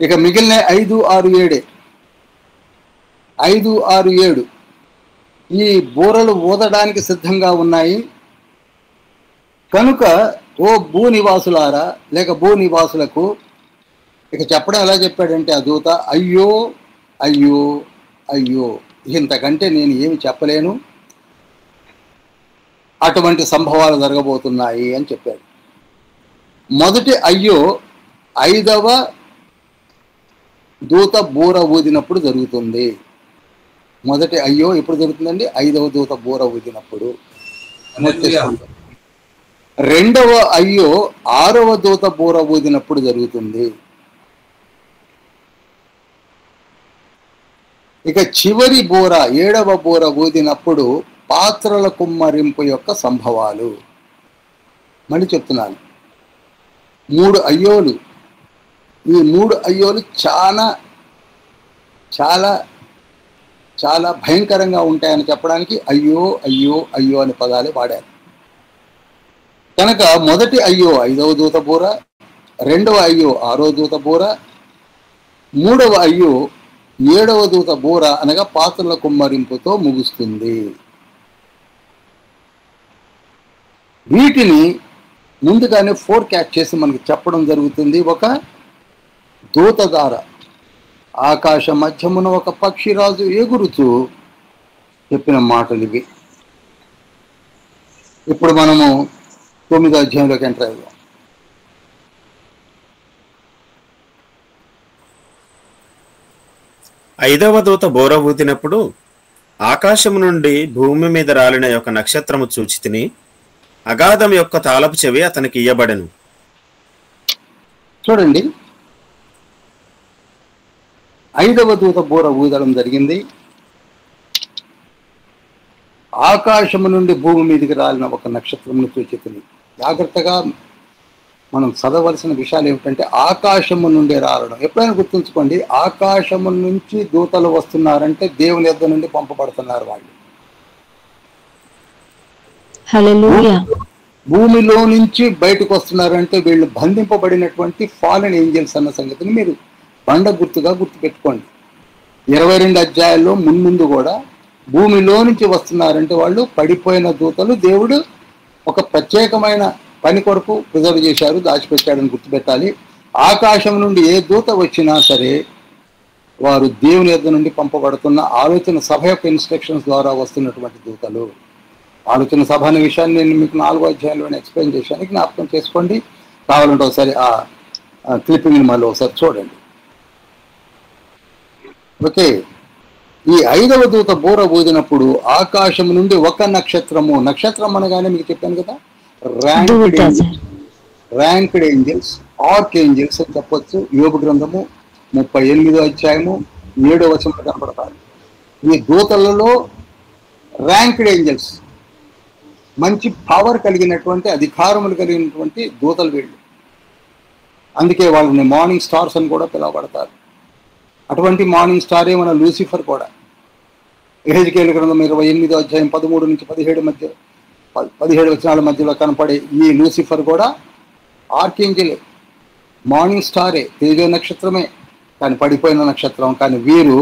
ఇక మిగిలిన 5, 6, 7 5, 6, 7 ఈ బూరలు ఊదడానికి సిద్ధంగా ఉన్నాయి. కనుక ఓ భూనివాసులారా, లేక భూనివాసులకు ఇక చెప్పడం ఎలా చెప్పాడంటే ఆ దూత, అయ్యో అయ్యో అయ్యో, ఇంతకంటే నేను ఏమి చెప్పలేను, అటువంటి సంభవాలు జరగబోతున్నాయి అని చెప్పాడు. మొదటి అయ్యో 5వ దూత బూర ఊదినప్పుడు జరుగుతుంది. మొదటి అయ్యో ఎప్పుడు జరుగుతుందండి? 5వ దూత బూర ఊదినప్పుడు. 2వ అయ్యో 6వ దూత బూర ఊదినప్పుడు జరుగుతుంది. ఇక చివరి బూర 7వ బూర ఊదినప్పుడు పాత్రల కుమ్మరింపు యొక్క సంభవాలు. మళ్ళీ చెప్తున్నాను, 3 అయ్యోలు ఈ 3 అయ్యోలు చాలా చాలా చాలా భయంకరంగా ఉంటాయని చెప్పడానికి అయ్యో అయ్యో అయ్యో అనే పదాలే వాడారు. కనుక మొదటి అయ్యో 5వ దూత బూర, రెండవ అయ్యో 6వ దూత బూర, మూడవ అయ్యో 7వ దూత బూర అనగా పాత్రల కుమ్మరింపుతో ముగుస్తుంది. వీటిని ముందుగానే ఫోర్కాస్ట్ చేసి మనకి చెప్పడం జరుగుతుంది. ఒక దూత ద్వారా ఆకాశ మధ్యమున ఒక పక్షిరాజు ఎగురుతూ చెప్పిన మాటలు ఇవి. ఇప్పుడు మనము 9వ అధ్యాయంలోకి ఎంటర్ అయ్యాం. ఐదవ దూత బోర ఊదినప్పుడు ఆకాశము నుండి భూమి మీద రాలిన యొక్క నక్షత్రము చూచితిని. అగాధం యొక్క తాళపు చెవి అతనికి ఇయ్యబడెను. చూడండి, 5వ దూత బూర ఊదడం జరిగింది. ఆకాశము నుండి భూమి మీదకి రాలిన ఒక నక్షత్రమును చూచితిని. జాగ్రత్తగా మనం చదవలసిన విషయాలు ఏమిటంటే ఆకాశము నుండి రాలడం. ఎప్పుడైనా గుర్తుంచుకోండి, ఆకాశము నుంచి దూతలు వస్తున్నారంటే దేవుని యొద్ద నుండి పంపబడుతున్నారు వాళ్ళు. హల్లెలూయా. భూమిలో నుంచి బయటకు వస్తున్నారంటే వీళ్ళు బంధింపబడినటువంటి ఫాలెన్ ఏంజల్స్ అన్న సంగతిని మీరు బండ గుర్తుగా గుర్తుపెట్టుకోండి. 22 అధ్యాయాల్లో మున్ముందు కూడా భూమిలో నుంచి వస్తున్నారంటే వాళ్ళు పడిపోయిన దూతలు దేవుడు ఒక ప్రత్యేకమైన పని కొరకు ప్రిజర్వ్ చేశారు, దాచిపెట్టాడని గుర్తుపెట్టాలి. ఆకాశం నుండి ఏ దూత వచ్చినా సరే వారు దేవుని యొద్ద నుండి పంపబడుతున్న ఆలోచన సభ యొక్క ఇన్స్ట్రక్షన్స్ ద్వారా వస్తున్నటువంటి దూతలు. ఆలోచన సభ అనే విషయాన్ని నేను మీకు 4వ అధ్యాయంలో ఎక్స్ప్లెయిన్ చేశాను, జ్ఞాపకం చేసుకోండి. కావాలంటే ఒకసారి ఆ క్లిప్పింగ్ని మళ్ళీ ఒకసారి చూడండి. ఓకే, ఈ 5వ దూత బూర ఊదినప్పుడు ఆకాశం నుండి ఒక నక్షత్రము, నక్షత్రం అనగానే మీకు చెప్పాను కదా, ర్యాంక్డ్ ఏంజల్స్, ఆర్క్ ఏంజల్స్ అని చెప్పొచ్చు. యోబు గ్రంథము 38వ అధ్యాయము 7వ వచనంలో కనపడతారు. ఈ దూతలలో ర్యాంక్డ్ ఏంజల్స్, మంచి పవర్ కలిగినటువంటి అధికారములు కలిగినటువంటి దూతలు వీళ్ళు. అందుకే వాళ్ళని మార్నింగ్ స్టార్స్ అని కూడా పిలువబడతారు. అటువంటి మార్నింగ్ స్టారే మన లూసిఫర్ కూడా. యెహెజ్కేలు గ్రంథం 28వ అధ్యాయం 13 నుంచి 17 వచనాల మధ్యలో కనపడే ఈ లూసిఫర్ కూడా ఆర్కేంజలే, మార్నింగ్ స్టారే, తేజో నక్షత్రమే, కానీ పడిపోయిన నక్షత్రం. కానీ వీరు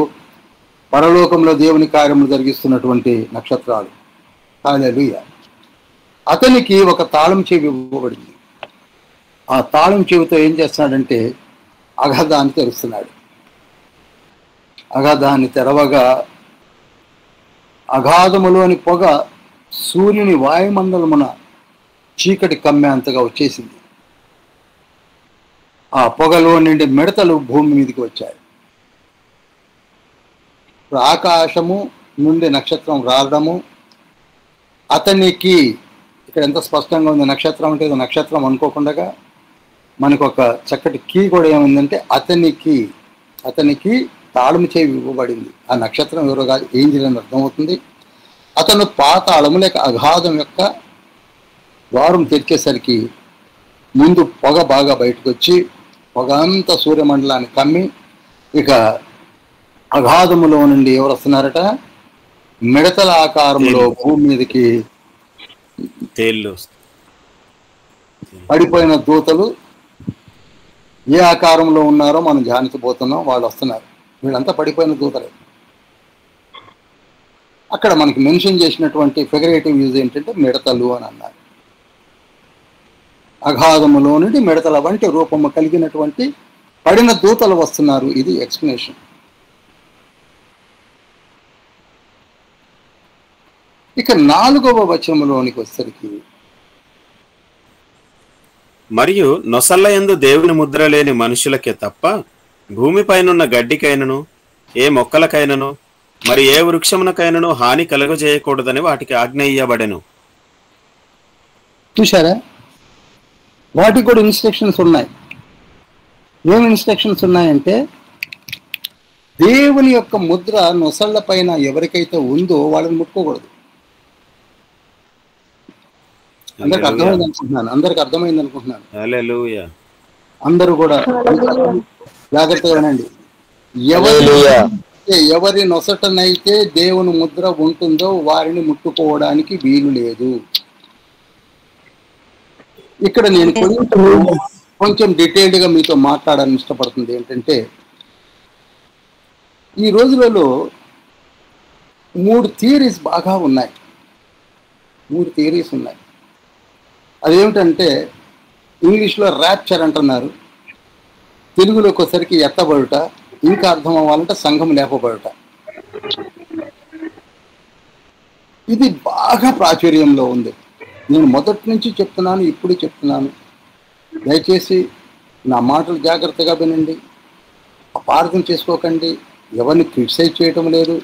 పరలోకంలో దేవుని కార్యములు జరిగిస్తున్నటువంటి నక్షత్రాలు. హల్లెలూయా. అతనికి ఒక తాళం చెవి ఇవ్వబడింది. ఆ తాళం చెవితో ఏం చేస్తున్నాడంటే అగాధాన్ని తెరుస్తున్నాడు. అగాధాన్ని తెరవగా అగాధములోని పొగ సూర్యుని వాయుమండలమున చీకటి కమ్మేంతగా వచ్చేసింది. ఆ పొగలో నుండి మిడతలు భూమి మీదకి వచ్చాయి. ఆకాశము నుండి నక్షత్రం రావడము, అతనికి ఇక్కడ ఎంత స్పష్టంగా ఉంది. నక్షత్రం అంటే ఇది నక్షత్రం అనుకోకుండా మనకు ఒక చక్కటి కీ కూడా ఏముందంటే అతనికి తాళం చేయి ఇవ్వబడింది. ఆ నక్షత్రం ఎవరో కాదు, ఏంజిల్ అని అర్థమవుతుంది. అతను పాతాళము లేక అగాధం యొక్క ద్వారం తెరిచేసరికి ముందు పొగ బాగా బయటకు వచ్చి పొగ అంతా సూర్యమండలాన్ని కమ్మి, ఇక అగాధములో నుండి ఎవరు వస్తున్నారట, మిడతల ఆకారంలో భూమి మీదకి తేళ్ళు పడిపోయిన దూతలు ఏ ఆకారంలో ఉన్నారో మనం ధ్యానించబోతున్నాం. వాళ్ళు వస్తున్నారు. వీళ్ళంతా పడిపోయిన దూతలే. అక్కడ మనకి మెన్షన్ చేసినటువంటి ఫిగరేటివ్ యూజ్ ఏంటంటే మిడతలు అని అన్నారు. అగాధములో నుండి మిడతల వంటి రూపము కలిగినటువంటి పడిన దూతలు వస్తున్నారు. ఇది ఎక్స్ప్లెనేషన్. ఇక 4వ వచనములోనికి వచ్చేసరికి, మరియు నొసల్లయందు దేవుని ముద్ర లేని మనుషులకే తప్ప భూమిపైనున్న గడ్డికైనను ఏ మొక్కలకైనను మరి ఏ వృక్షమునకైనను హాని కలుగజేయకూడదని వాటికి ఆజ్ఞ ఇయ్యబడెను. చూసారా, వాటికి కూడా ఇన్స్ట్రక్షన్స్ ఉన్నాయి. ఏం ఇన్స్ట్రక్షన్స్ ఉన్నాయంటే దేవుని యొక్క ముద్ర నొసళ్ళ పైన ఎవరికైతే ఉందో వాళ్ళని ముట్టుకోకూడదు. అందరికి అర్థమైంది అనుకుంటున్నాను. హల్లెలూయా. అందరూ కూడా జాగ్రత్తగా వినండి. హల్లెలూయా. ఎవరి నొసటనైతే దేవుని ముద్ర ఉంటుందో వారిని ముట్టుకోవడానికి వీలు లేదు. ఇక్కడ నేను కొంచెం డీటెయిల్డ్ గా మీతో మాట్లాడాలని ఇష్టపడుతుంది ఏంటంటే, ఈ రోజులలో 3 థియరీస్ బాగా ఉన్నాయి. 3 థియరీస్ ఉన్నాయి. అదేమిటంటే ఇంగ్లీష్లో ర్యాప్చర్ అంటున్నారు, తెలుగులోకి వచ్చరికి ఎత్తబడుట, ఇంకా అర్థం అవ్వాలంటే సంఘం లేపబడుట. ఇది బాగా ప్రాచుర్యంలో ఉంది. నేను మొదటి నుంచి చెప్తున్నాను, ఇప్పుడు చెప్తున్నాను. దయచేసి నా మాటలు జాగ్రత్తగా వినండి, అపార్థం చేసుకోకండి. ఎవరిని క్రిటిసైజ్ చేయటం లేదు,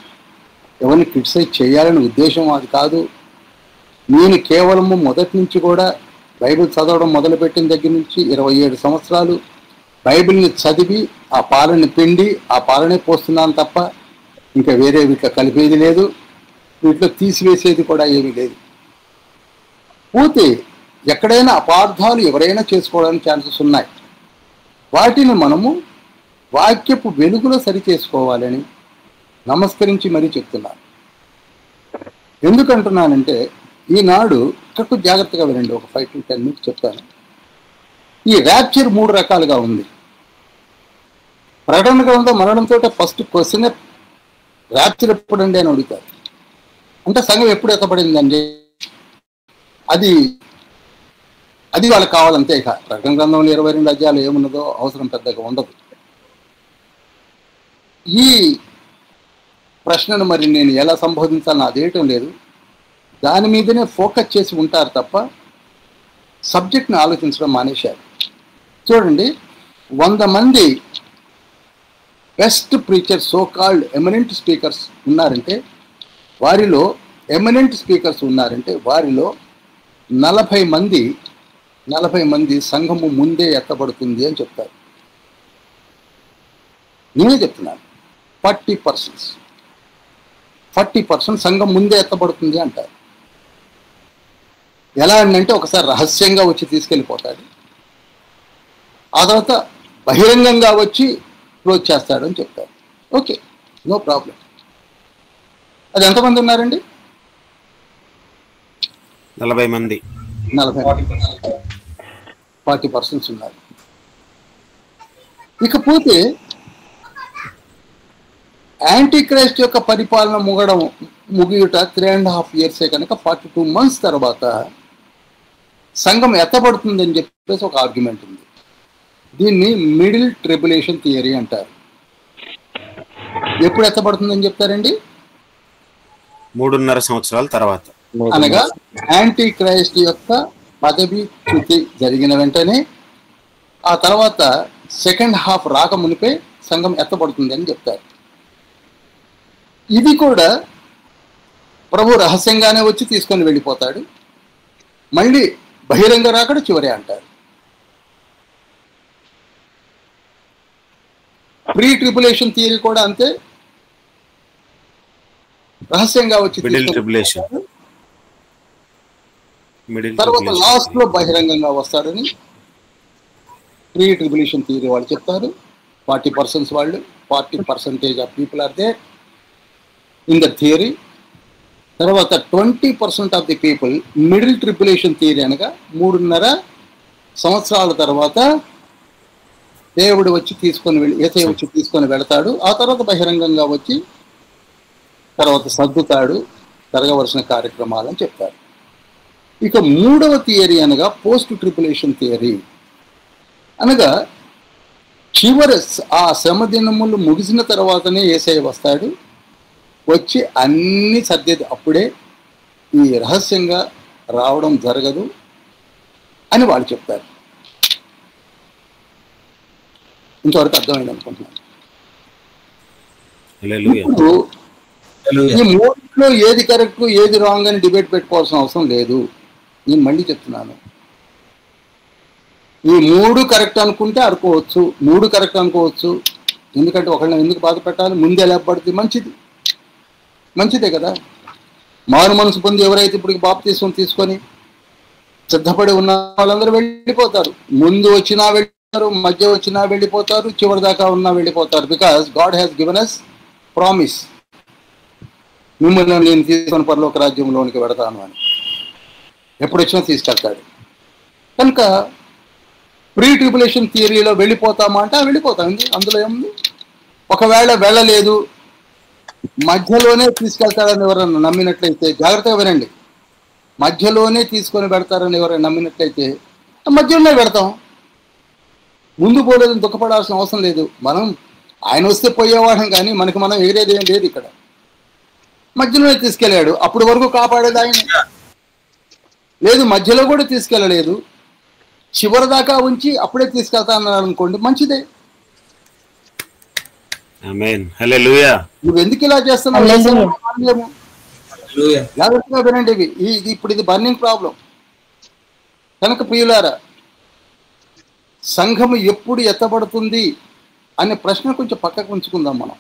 ఎవరిని క్రిటిసైజ్ చేయాలని ఉద్దేశం అది కాదు. నేను కేవలము మొదటి నుంచి కూడా బైబిల్ చదవడం మొదలుపెట్టిన దగ్గర నుంచి 27 సంవత్సరాలు బైబిల్ని చదివి ఆ పాలని పిండి ఆ పాలనే పోస్తున్నాను తప్ప ఇంకా వేరే వీటిలో కలిపేది లేదు, వీటిలో తీసివేసేది కూడా ఏమీ లేదు. పోతే ఎక్కడైనా అపార్థాలు ఎవరైనా చేసుకోవడానికి ఛాన్సెస్ ఉన్నాయి. వాటిని మనము వాక్యపు వెలుగులో సరి చేసుకోవాలని నమస్కరించి మరీ చెప్తున్నాను. ఎందుకంటున్నానంటే ఈనాడు ఇక్కడ జాగ్రత్తగా వినండి, ఒక 5 to 10 minutes చెప్తాను. ఈ ర్యాప్చర్ 3 రకాలుగా ఉంది. ప్రకటన గ్రంథం మరణంతో ఫస్ట్ క్వశ్చన్ ర్యాప్చర్ ఎప్పుడండి అని అడుగుతారు. అంటే సంఘం ఎప్పుడు ఎత్తబడిందండి, అది వాళ్ళకి కావాలంతే. ఇక ప్రకటన గ్రంథంలో 22 అధ్యాయాలు ఏమున్నదో అవసరం పెద్దగా ఉండదు. ఈ ప్రశ్నను మరి నేను ఎలా సంబోధించాలని అదేయటం లేదు, దాని మీదనే ఫోకస్ చేసి ఉంటారు తప్ప సబ్జెక్ట్ని ఆలోచించడం మానేశారు. చూడండి, 100 మంది best preachers, so called eminent speakers ఉన్నారంటే వారిలో 40 మంది సంఘము ముందే ఎత్తబడుతుంది అని చెప్తారు. నేనే చెప్తున్నాను, 40% సంఘం ముందే ఎత్తబడుతుంది అంటారు. ఎలా అంటే ఒకసారి రహస్యంగా వచ్చి తీసుకెళ్ళిపోతాడు, ఆ తర్వాత బహిరంగంగా వచ్చి క్లోజ్ చేస్తాడు అని చెప్తారు. Okay, no problem. అది ఎంతమంది ఉన్నారండి? 40 మంది. 40% ఉన్నారు. ఇకపోతే యాంటీ క్రైస్ట్ యొక్క పరిపాలన ముగియుట 3.5 years కనుక 42 months తర్వాత సంఘం ఎత్తబడుతుందని చెప్పేసి ఒక ఆర్గ్యుమెంట్ ఉంది. దీన్ని మిడిల్ ట్రిబులేషన్ థియరీ అంటారు. ఎప్పుడు ఎత్తబడుతుందని చెప్తారండి? 3.5 సంవత్సరాల తర్వాత, అనగా యాంటీ క్రైస్ట్ యొక్క పదవి చ్యుతి జరిగిన వెంటనే ఆ తర్వాత సెకండ్ హాఫ్ రాక మునిపే సంఘం ఎత్తబడుతుంది అని చెప్తారు. ఇది కూడా ప్రభు రహస్యంగానే వచ్చి తీసుకొని వెళ్ళిపోతాడు, మళ్ళీ బహిరంగ రాకడ చివరే అంటారు. ప్రీ ట్రిబులేషన్ థియరీ కూడా అంతే, రహస్యంగా వచ్చి తర్వాత లాస్ట్ లో బహిరంగంగా వస్తాడని ప్రీ ట్రిబులేషన్ థియరీ వాళ్ళు చెప్తారు. 40% వాళ్ళు, 40% of people are there in the theory. తర్వాత 20% of the people middle tribulation theory, అనగా 3.5 సంవత్సరాల తర్వాత దేవుడు వచ్చి యేసయ్య వచ్చి తీసుకొని వెళతాడు. ఆ తర్వాత బహిరంగంగా వచ్చి తర్వాత సర్దుతాడు, జరగవలసిన కార్యక్రమాలని చెప్తారు. ఇక 3వ థియరీ అనగా పోస్ట్ ట్రిబులేషన్ థియరీ, అనగా చివరి ఆ శ్రమ దినములు ముగిసిన తర్వాతనే యేసయ్య వస్తాడు, వచ్చి అన్ని సర్దేది, అప్పుడే ఈ రహస్యంగా రావడం జరగదు అని వాళ్ళు చెప్తారు. ఇంతవరకు అర్థమైంది అనుకుంటున్నాను. ఈ 3లో ఏది కరెక్ట్ ఏది రాంగ్ అని డిబేట్ పెట్టుకోవాల్సిన అవసరం లేదు. నేను మళ్ళీ చెప్తున్నాను, ఈ 3 కరెక్ట్ అనుకుంటే అనుకోవచ్చు, 3 కరెక్ట్ అనుకోవచ్చు. ఎందుకంటే ఒకళ్ళని ఎందుకు బాధ పెట్టాలి? ముందే లేపబడితే మంచిదే కదా. మారు మనసు పొంది ఎవరైతే ఇప్పుడు బాప్తీసం తీసుకొని సిద్ధపడి ఉన్న వాళ్ళందరూ వెళ్ళిపోతారు. ముందు వచ్చినా మధ్య వచ్చినా వెళ్ళిపోతారు, చివరి దాకా ఉన్నా వెళ్ళిపోతారు. Because God has given us promise, మిమ్మల్ని నేను తీసుకొని పరలోక రాజ్యంలోనికి పెడతాను అని. ఎప్పుడు వచ్చినా తీసుకెళ్తాడు. కనుక ప్రీ ట్రిబులేషన్ థియరీలో వెళ్ళిపోతామా అంటే వెళ్ళిపోతాం, అందులో ఏముంది. ఒకవేళ వెళ్ళలేదు, మధ్యలోనే తీసుకెళ్తాడని ఎవరైనా నమ్మినట్లయితే జాగ్రత్తగా వినండి. మధ్యలోనే తీసుకొని పెడతారని ఎవరైనా నమ్మినట్లయితే మధ్యలోనే పెడతాం. ముందు పోలేదని దుఃఖపడాల్సిన అవసరం లేదు. మనం ఆయన వస్తే పోయేవాళ్ళం, కానీ మనకి మనం ఎగిరేది ఏం లేదు. ఇక్కడ మధ్యలోనే తీసుకెళ్ళాడు, అప్పుడు వరకు కాపాడేది ఆయన. లేదు, మధ్యలో కూడా తీసుకెళ్ళలేదు, చివరి దాకా ఉంచి అప్పుడే తీసుకెళ్తా అన్నాడు అనుకోండి, మంచిదే. ఆమేన్. హల్లెలూయా. నువ్వు ఎందుకు ఇలా చేస్తున్నావు? జాగ్రత్తగా వినండి. ఇప్పుడు ఇది బర్నింగ్ ప్రాబ్లం. కనుక ప్రియులారా, సంఘము ఎప్పుడు ఎత్తబడుతుంది అనే ప్రశ్న కొంచెం పక్కకు ఉంచుకుందాం మనం.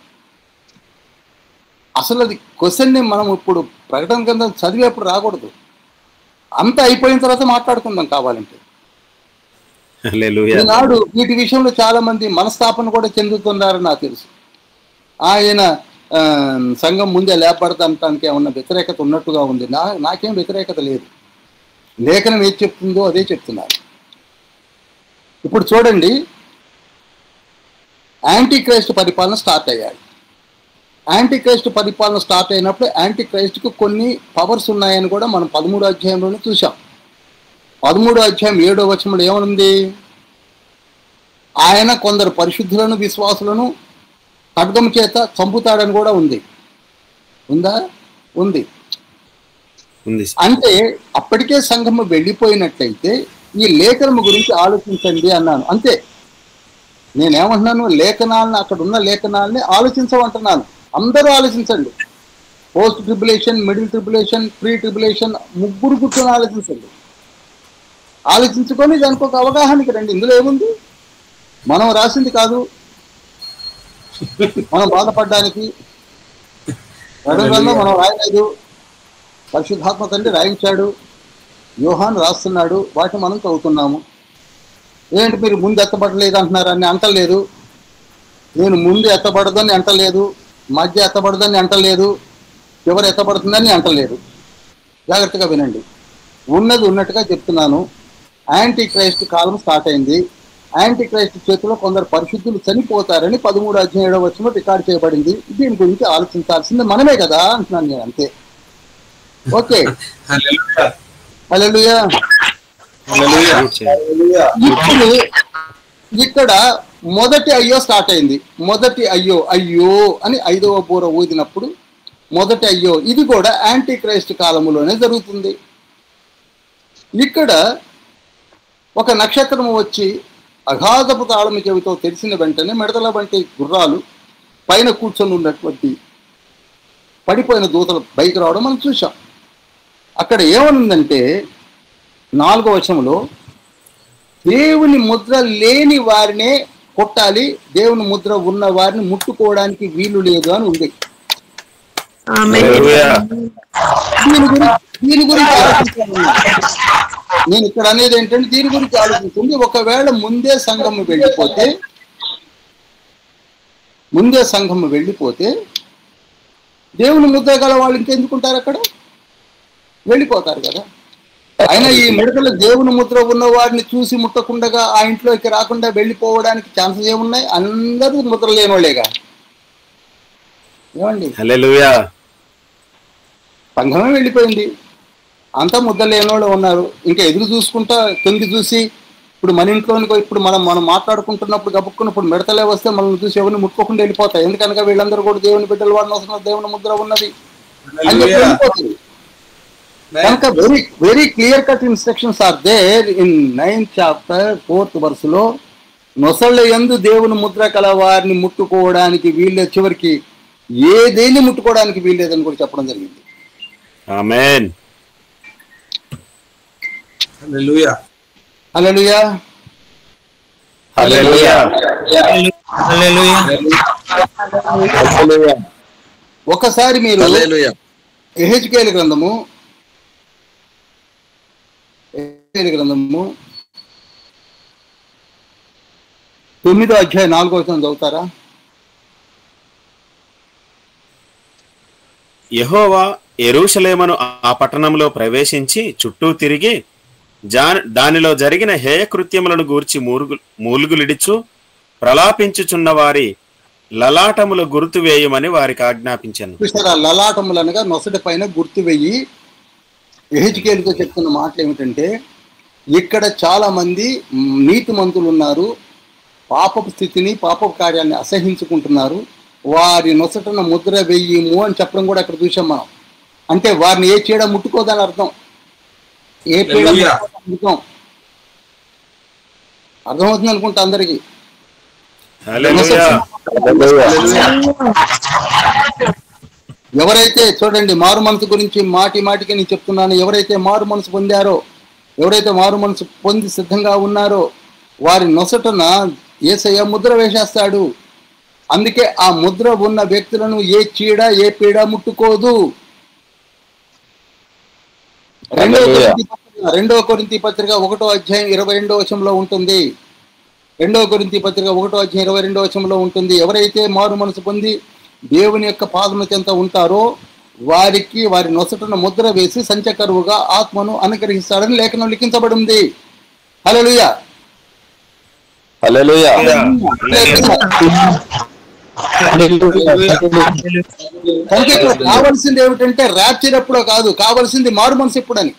అసలు అది క్వశ్చన్ని మనం ఇప్పుడు ప్రకటన కింద చదివేప్పుడు రాకూడదు. అంతా అయిపోయిన తర్వాత మాట్లాడుకుందాం కావాలంటే. హల్లెలూయా. ఈనాడు వీటి విషయంలో చాలా మంది మనస్తాపన కూడా చెందుతున్నారని నాకు తెలుసు. ఆయన సంఘం ముందే లేపబడతానికి ఏమన్నా వ్యతిరేకత ఉన్నట్టుగా ఉంది. నాకేం వ్యతిరేకత లేదు. లేఖనం ఏది చెప్తుందో అదే చెప్తున్నారు. ఇప్పుడు చూడండి, యాంటీ క్రైస్ట్ పరిపాలన స్టార్ట్ అయ్యాడు. యాంటీ క్రైస్ట్ పరిపాలన స్టార్ట్ అయినప్పుడు యాంటీ క్రైస్ట్కు కొన్ని పవర్స్ ఉన్నాయని కూడా మనం 13వ అధ్యాయంలోనే చూసాం. 13వ అధ్యాయం 7వ వచనంలో ఏమనుంది? ఆయన కొందరు పరిశుద్ధులను విశ్వాసులను ఖడ్గం చేత చంపుతాడని కూడా ఉంది. ఉందా? ఉంది. అంటే అప్పటికే సంఘము వెళ్ళిపోయినట్లయితే ఈ లేఖనము గురించి ఆలోచించండి అన్నాను. అంతే. నేనేమంటున్నాను? లేఖనాలను, అక్కడ ఉన్న లేఖనాలని ఆలోచించమంటున్నాను. అందరూ ఆలోచించండి. Post tribulation, middle tribulation, pre tribulation, ముగ్గురు కూర్చొని ఆలోచించండి. ఆలోచించుకొని దానికి ఒక అవగాహనకి రండి. ఇందులో ఏముంది? మనం రాసింది కాదు, మనం బాధపడడానికి. గ్రంథంలో మనం రాయలేదు, పరిశుద్ధాత్మ తండ్రి రాయించాడు, యోహాను రాస్తున్నాడు, వాటిని మనం చదువుతున్నాము. ఏంటి మీరు ముందు ఎత్తబడలేదు అంటున్నారని అంటలేదు. నేను ముందు ఎత్తబడదని అంటలేదు, మధ్య ఎత్తబడదని అంటలేదు, ఎవరు ఎత్తబడుతుందని అంటలేదు. జాగ్రత్తగా వినండి. ఉన్నది ఉన్నట్టుగా చెప్తున్నాను. యాంటీ క్రైస్ట్ కాలం స్టార్ట్ అయింది. యాంటీ క్రైస్ట్ చేతిలో కొందరు పరిశుద్ధులు చనిపోతారని 13వ అధ్యాయం 7వ వచనంలో రికార్డ్ చేయబడింది. దీని గురించి ఆలోచించాల్సింది మనమే కదా అంటున్నాను నేను. అంతే. ఓకే. హల్లెలూయా. ఇప్పుడు ఇక్కడ మొదటి అయ్యో స్టార్ట్ అయింది. మొదటి అయ్యో అని 5వ బూర ఊదినప్పుడు మొదటి అయ్యో, ఇది కూడా యాంటీ క్రైస్ట్ కాలములోనే జరుగుతుంది. ఇక్కడ ఒక నక్షత్రం వచ్చి అగాధపు తాళము చెవితో తెలిసిన వెంటనే మిడతల వంటి గుర్రాలు పైన కూర్చొని ఉన్నటువంటి పడిపోయిన దూతలు బయట రావడం మనం చూసాం. అక్కడ ఏమనుందంటే 4వ వచనంలో దేవుని ముద్ర లేని వారినే కొట్టాలి, దేవుని ముద్ర ఉన్న వారిని ముట్టుకోవడానికి వీలు లేదు అని ఉంది. దీని గురించి ఆలోచించాలి. నేను ఇక్కడ అనేది ఏంటంటే దీని గురించి ఆలోచించండి. ఒకవేళ ముందే సంఘము వెళ్ళిపోతే దేవుని ముద్ర గల వాళ్ళు ఇంకెందుకుంటారు? అక్కడ వెళ్ళిపోతారు కదా. అయినా ఈ మిడతల దేవుని ముద్ర ఉన్న వారిని చూసి ముట్టకుండా ఆ ఇంట్లోకి రాకుండా వెళ్ళిపోవడానికి ఛాన్సెస్ ఏమున్నాయి? అందరూ ముద్ర లేని వాళ్ళేగా. ఏమండి? హల్లెలూయా. సంఘమే వెళ్ళిపోయింది, అంతా ముద్ర లేనివాళ్ళు ఉన్నారు. ఇంకా ఎదురు చూసుకుంటా తొంగి చూసి ఇప్పుడు మన ఇంట్లోనికి ఇప్పుడు మనం మాట్లాడుకుంటున్నప్పుడు గబుక్కున్నప్పుడు మిడతలే వస్తే మనల్ని చూసి ఎవరిని ముట్టుకోకుండా వెళ్ళిపోతాయి. ఎందుకనగా వీళ్ళందరూ కూడా దేవుని బిడ్డలు, వాడిని వస్తున్నారు, దేవుని ముద్ర ఉన్నది అని చెప్పి వెళ్ళిపోతుంది. కనుక very very clear cut instructions are there in 9th chapter 4th verse లో నొసళ్ళ యందు దేవుని ముద్ర కల వారిని ముట్టుకోవడానికి వీళ్ళే, చివరికి ఏదేని ముట్టుకోవడానికి వీల్లేదని కూడా చెప్పడం జరిగింది. ఆమేన్. హల్లెలూయా. హల్లెలూయా. హల్లెలూయా. హల్లెలూయా. ఒకసారి మీరు యెహెజ్కేలు గ్రంథము 8వ 9వ అధ్యాయం 4వ వచనం చదువుతారా? యెహోవా యెరూషలేమును ఆ పట్టణంలో ప్రవేశించి చుట్టూ తిరిగి దానిలో జరిగిన హేయకృత్యములను గూర్చి మూలుగులిడుచు ప్రలాపించుచున్న వారి లలాటములు గుర్తు వేయమని వారికి ఆజ్ఞాపించాను. చూసారా, లలాటములు అనగా నొసటి పైన గుర్తు వెయ్యి. యెహెజ్కేలుతో చెప్తున్న మాటలు ఏమిటంటే, ఇక్కడ చాలా మంది నీతిమంతులు ఉన్నారు, పాపపు స్థితిని పాపపు కార్యాన్ని అసహించుకుంటున్నారు, వారి నొసటన ముద్ర వెయ్యము అని చెప్పడం కూడా అక్కడ చూసాం మనం. అంటే వారిని ఏ చీడ ముట్టుకోదని అర్థం, ఏ పీడ అర్థం. అర్థమవుతుంది అనుకుంటా అందరికి. ఎవరైతే చూడండి, మారు మనసు గురించి మాటికి నేను చెప్తున్నాను, ఎవరైతే మారు మనసు పొందారో, ఎవరైతే మారు మనసు పొంది సిద్ధంగా ఉన్నారో వారి నొసటన యేసయ్య ముద్ర వేసేస్తాడు. అందుకే ఆ ముద్ర ఉన్న వ్యక్తులను ఏ చీడ ఏ పీడ ముట్టుకోదు. 2వ కొరింథీ పత్రిక 1వ అధ్యాయం 22వ వచనంలో ఉంటుంది. 2వ కొరింథీ పత్రిక 1వ అధ్యాయం 22వ వచనంలో ఉంటుంది. ఎవరైతే మారు మనసు పొంది దేవుని యొక్క పాదముల చెంత ఉంటారో వారికి వారి నొసటన ముద్ర వేసి సంచకరువుగా ఆత్మను అనుగ్రహిస్తాడని లేఖనం లిఖించబడి ఉంది. హల్లెలూయా, హల్లెలూయా. కావలసింది ఏమిటంటే ర్యాప్చర్ ఎప్పుడో కాదు, కావలసింది మారు మనసు ఎప్పుడని.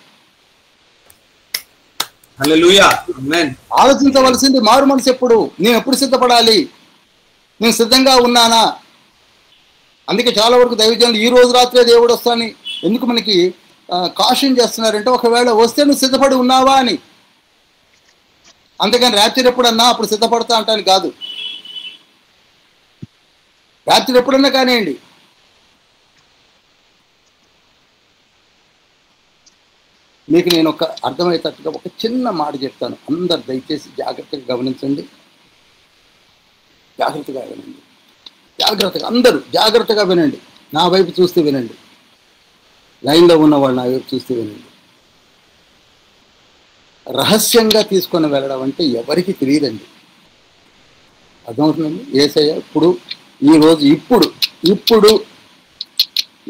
హల్లెలూయా, ఆమేన్. ఆలోచించవలసింది మారు మనసు ఎప్పుడు, నేను ఎప్పుడు సిద్ధపడాలి, నేను సిద్ధంగా ఉన్నానా. అందుకే చాలా వరకు దైవజనులు ఈ రోజు రాత్రే దేవుడు వస్తాని ఎందుకు మనకి కాషన్ చేస్తున్నారంటే, ఒకవేళ వస్తే నువ్వు సిద్ధపడి ఉన్నావా అని. అంతేకాని ర్యాప్చర్ ఎప్పుడన్నా అప్పుడు సిద్ధపడతా అంటాను కాదు. ర్యాప్చర్ ఎప్పుడన్నా కానివ్వండి. మీకు నేను ఒక అర్థమయ్యేటట్టుగా ఒక చిన్న మాట చెప్తాను, అందరు దయచేసి జాగ్రత్తగా గమనించండి, జాగ్రత్తగా వినండి, జాగ్రత్తగా అందరూ జాగ్రత్తగా వినండి. నా వైపు చూస్తూ వినండి, లైన్లో ఉన్నవాళ్ళు నా వైపు చూస్తూ వినండి. రహస్యంగా తీసుకొని వెళ్ళడం అంటే ఎవరికి తెలియదండి. అర్థమవుతుందండి? యేసయ్య ఇప్పుడు ఈరోజు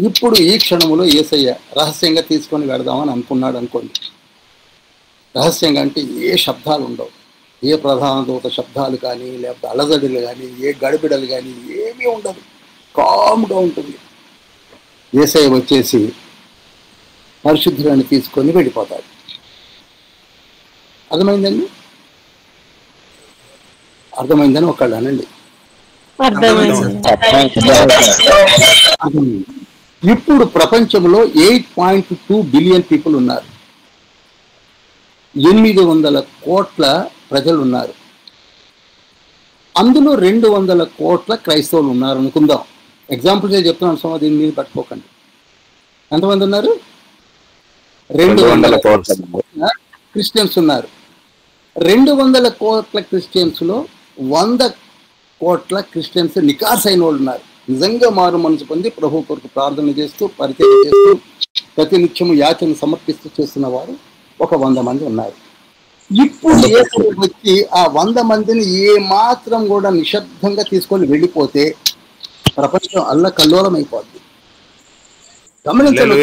ఇప్పుడు ఈ క్షణములో యేసయ్య రహస్యంగా తీసుకొని వెళదామని అనుకున్నాడు అనుకోండి. రహస్యంగా అంటే ఏ శబ్దాలు ఉండవు, ఏ ప్రధాన దూత శబ్దాలు కానీ, లేకపోతే అలజడులు కానీ, ఏ గడిబిడలు కానీ ఏమీ ఉండదు, కామ్గా ఉంటుంది. యేసయ్య వచ్చేసి పరిశుద్ధులను తీసుకొని వెళ్ళిపోతాడు. అర్థమైందండి? అర్థమైందని ఒకళ్ళు అనండి. ఇప్పుడు ప్రపంచంలో 8.2 బిలియన్ పీపుల్ ఉన్నారు. 800 కోట్ల ప్రజలు ఉన్నారు. అందులో 200 కోట్ల క్రైస్తవులు ఉన్నారు అనుకుందాం. ఎగ్జాంపుల్స్ చెప్తున్నాను, సో దీని మీద పట్టుకోకండి. ఎంతమంది ఉన్నారు? 200 కోట్ల క్రిస్టియన్స్ ఉన్నారు. 200 కోట్ల క్రిస్టియన్స్లో 100 కోట్ల క్రిస్టియన్స్ నికార్స్ అయిన వాళ్ళు ఉన్నారు. నిజంగా మారు మనసు పొంది ప్రభు కొరకు ప్రార్థన చేస్తూ పరిచయం చేస్తూ ప్రతి నిత్యము యాచన సమర్పిస్తూ చేస్తున్న వారు ఒక 100 మంది ఉన్నారు. ఇప్పుడు వచ్చి ఆ 100 మందిని ఏ మాత్రం కూడా నిశ్శబ్దంగా తీసుకొని వెళ్ళిపోతే ప్రపంచం అల్లకల్లోలం అయిపోద్ది. గమనించండి.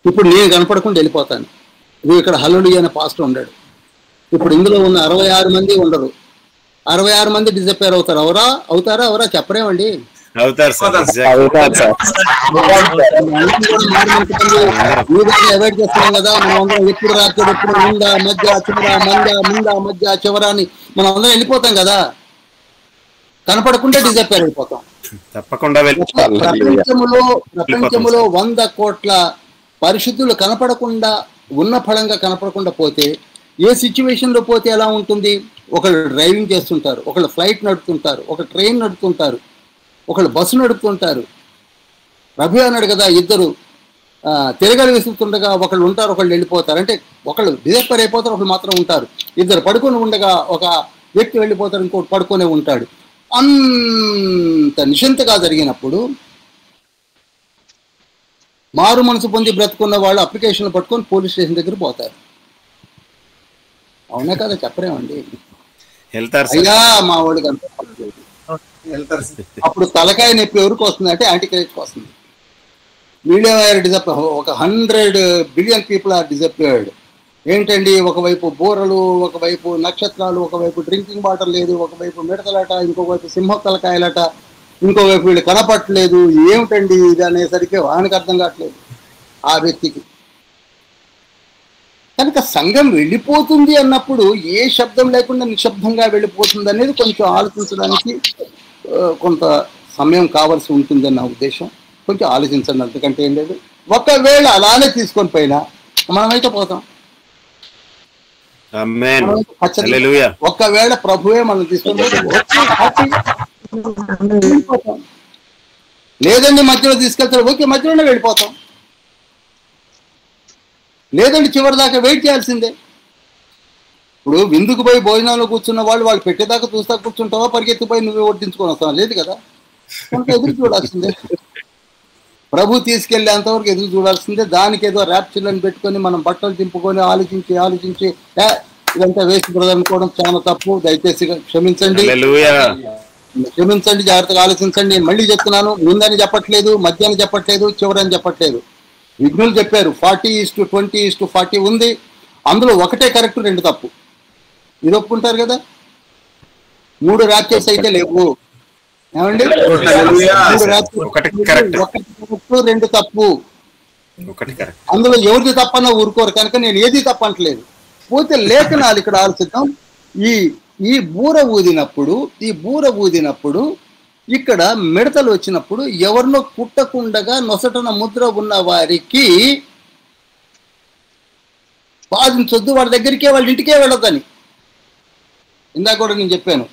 ఇప్పుడు నేను కనపడకుండా వెళ్ళిపోతాను. నువ్వు ఇక్కడ హల్లెలూయా అనే పాస్టర్ ఉన్నాడు. ఇప్పుడు ఇందులో ఉన్న 66 మంది ఉండరు. 66 మంది డిసప్పేర్ అవుతారు. అవుతారా చెప్పరేమండి? అవుతారు సార్. అవాయిడ్ చేస్తున్నాం కదా మనం అందరం. ఎప్పుడు రాత్రి ఎప్పుడు ముందా మధ్య చివర అని మనం అందరం వెళ్ళిపోతాం కదా, కనపడకుండా డిసప్పేర్ అయిపోతాం. తప్పకుండా ప్రపంచంలో 100 కోట్ల పరిశుద్ధులు కనపడకుండా ఉన్న ఫలంగా కనపడకుండా పోతే ఏ సిచ్యువేషన్లో పోతే ఎలా ఉంటుంది? ఒకళ్ళు డ్రైవింగ్ చేస్తుంటారు, ఒకళ్ళు ఫ్లైట్ నడుపుతుంటారు, ఒక ట్రైన్ నడుపుతుంటారు, ఒకళ్ళు బస్సు నడుపుతుంటారు. రవి అన్నాడు కదా, ఇద్దరు తిరగలి విసురుతుండగా ఒకళ్ళు ఉంటారు, ఒకళ్ళు వెళ్ళిపోతారు. అంటే ఒకళ్ళు డిజైపర్ అయిపోతారు, ఒకళ్ళు మాత్రం ఉంటారు. ఇద్దరు పడుకొని ఉండగా ఒక వ్యక్తి వెళ్ళిపోతారు, ఇంకోటి పడుకొనే ఉంటాడు. అంత నిశంతగా జరిగినప్పుడు మారు మనసు పొంది బ్రతుకున్న వాళ్ళు అప్లికేషన్లు పట్టుకొని పోలీస్ స్టేషన్ దగ్గర పోతారు. అవునా కదా? చెప్పరేమండి? వెళ్తారు సార్. అయ్యా మా వాడికి అంత పర్లేదు. అప్పుడు తలకాయ నొప్పి ఎవరికి వస్తుంది అంటే యాంటీక్రైస్ట్ వస్తుంది. వీళ్ళేమయ్యారు డిసప్పాయింట్. ఒక 100 బిలియన్ పీపుల్ ఆర్ డిసప్పాయింట్. ఏంటండి, ఒకవైపు బోరలు, ఒకవైపు నక్షత్రాలు, ఒకవైపు డ్రింకింగ్ వాటర్ లేదు, ఒకవైపు మిడతలట, ఇంకోవైపు సింహ తలకాయలట, ఇంకోవైపు వీళ్ళు కనపట్టలేదు. ఏమిటండి ఇది అనేసరికి వానికి అర్థం కావట్లేదు ఆ వ్యక్తికి. కనుక సంఘం వెళ్ళిపోతుంది అన్నప్పుడు ఏ శబ్దం లేకుండా నిశ్శబ్దంగా వెళ్ళిపోతుంది అనేది కొంచెం ఆలోచించడానికి కొంత సమయం కావాల్సి ఉంటుందని నా ఉద్దేశం. కొంచెం ఆలోచించండి, అంతకంటే ఏం లేదు. ఒకవేళ అలానే తీసుకొని పోయినా మనమైతే పోతాం. ఒకవేళ ప్రభువే మనం తీసుకొని వెళ్ళిపోతాం. లేదండి మధ్యలో తీసుకెళ్తాడు, ఓకే మధ్యలోనే వెళ్ళిపోతాం. లేదండి చివరి దాకా వెయిట్ చేయాల్సిందే. ఇప్పుడు విందుకు పోయి భోజనాలు కూర్చున్న వాళ్ళు పెట్టేదాకా చూస్తా కూర్చుంటావా, పరిగెత్తిపోయి నువ్వే వడ్డించుకొని వస్తావా? లేదు కదా, కొంత ఎదురు చూడాల్సిందే. ప్రభు తీసుకెళ్లేంతవరకు ఎదురు చూడాల్సిందే. దానికి ఏదో ర్యాప్ చిల్లని పెట్టుకొని మనం బట్టలు దింపుకొని ఆలోచించి ఇదంతా వేస్ట్ బ్రదర్ అనుకోవడం చాలా తప్పు. దయచేసి క్షమించండి, జాగ్రత్తగా ఆలోచించండి. నేను మళ్ళీ చెప్తున్నాను, ముందని చెప్పట్లేదు, మధ్యాహ్నం చెప్పట్లేదు, చివరని చెప్పట్లేదు. విఘ్నులు చెప్పారు 40:20:40 ఉంది. అందులో ఒకటే కరెక్ట్, 2 తప్పు. ఇది ఒప్పుకుంటారు కదా. 3 ర్యాప్చర్స్ అయితే లేవు ఏమండి, 3 ర్యాప్చర్స్, 2 తప్పు. అందులో ఎవరిది తప్పన్నా ఊరుకోరు. కనుక నేను ఏది తప్పట్లేదు. పోతే లేఖనాలు ఇక్కడ ఆలోచిద్దాం. ఈ బూర ఊదినప్పుడు ఇక్కడ మిడతలు వచ్చినప్పుడు ఎవరినో కుట్టకుండగా నొసటన ముద్ర ఉన్న వారికి బాధించొద్దు, వాళ్ళ దగ్గరికే వాళ్ళ ఇంటికే వెళ్ళొద్దని. ఇందాక కూడా నేను చెప్పాను.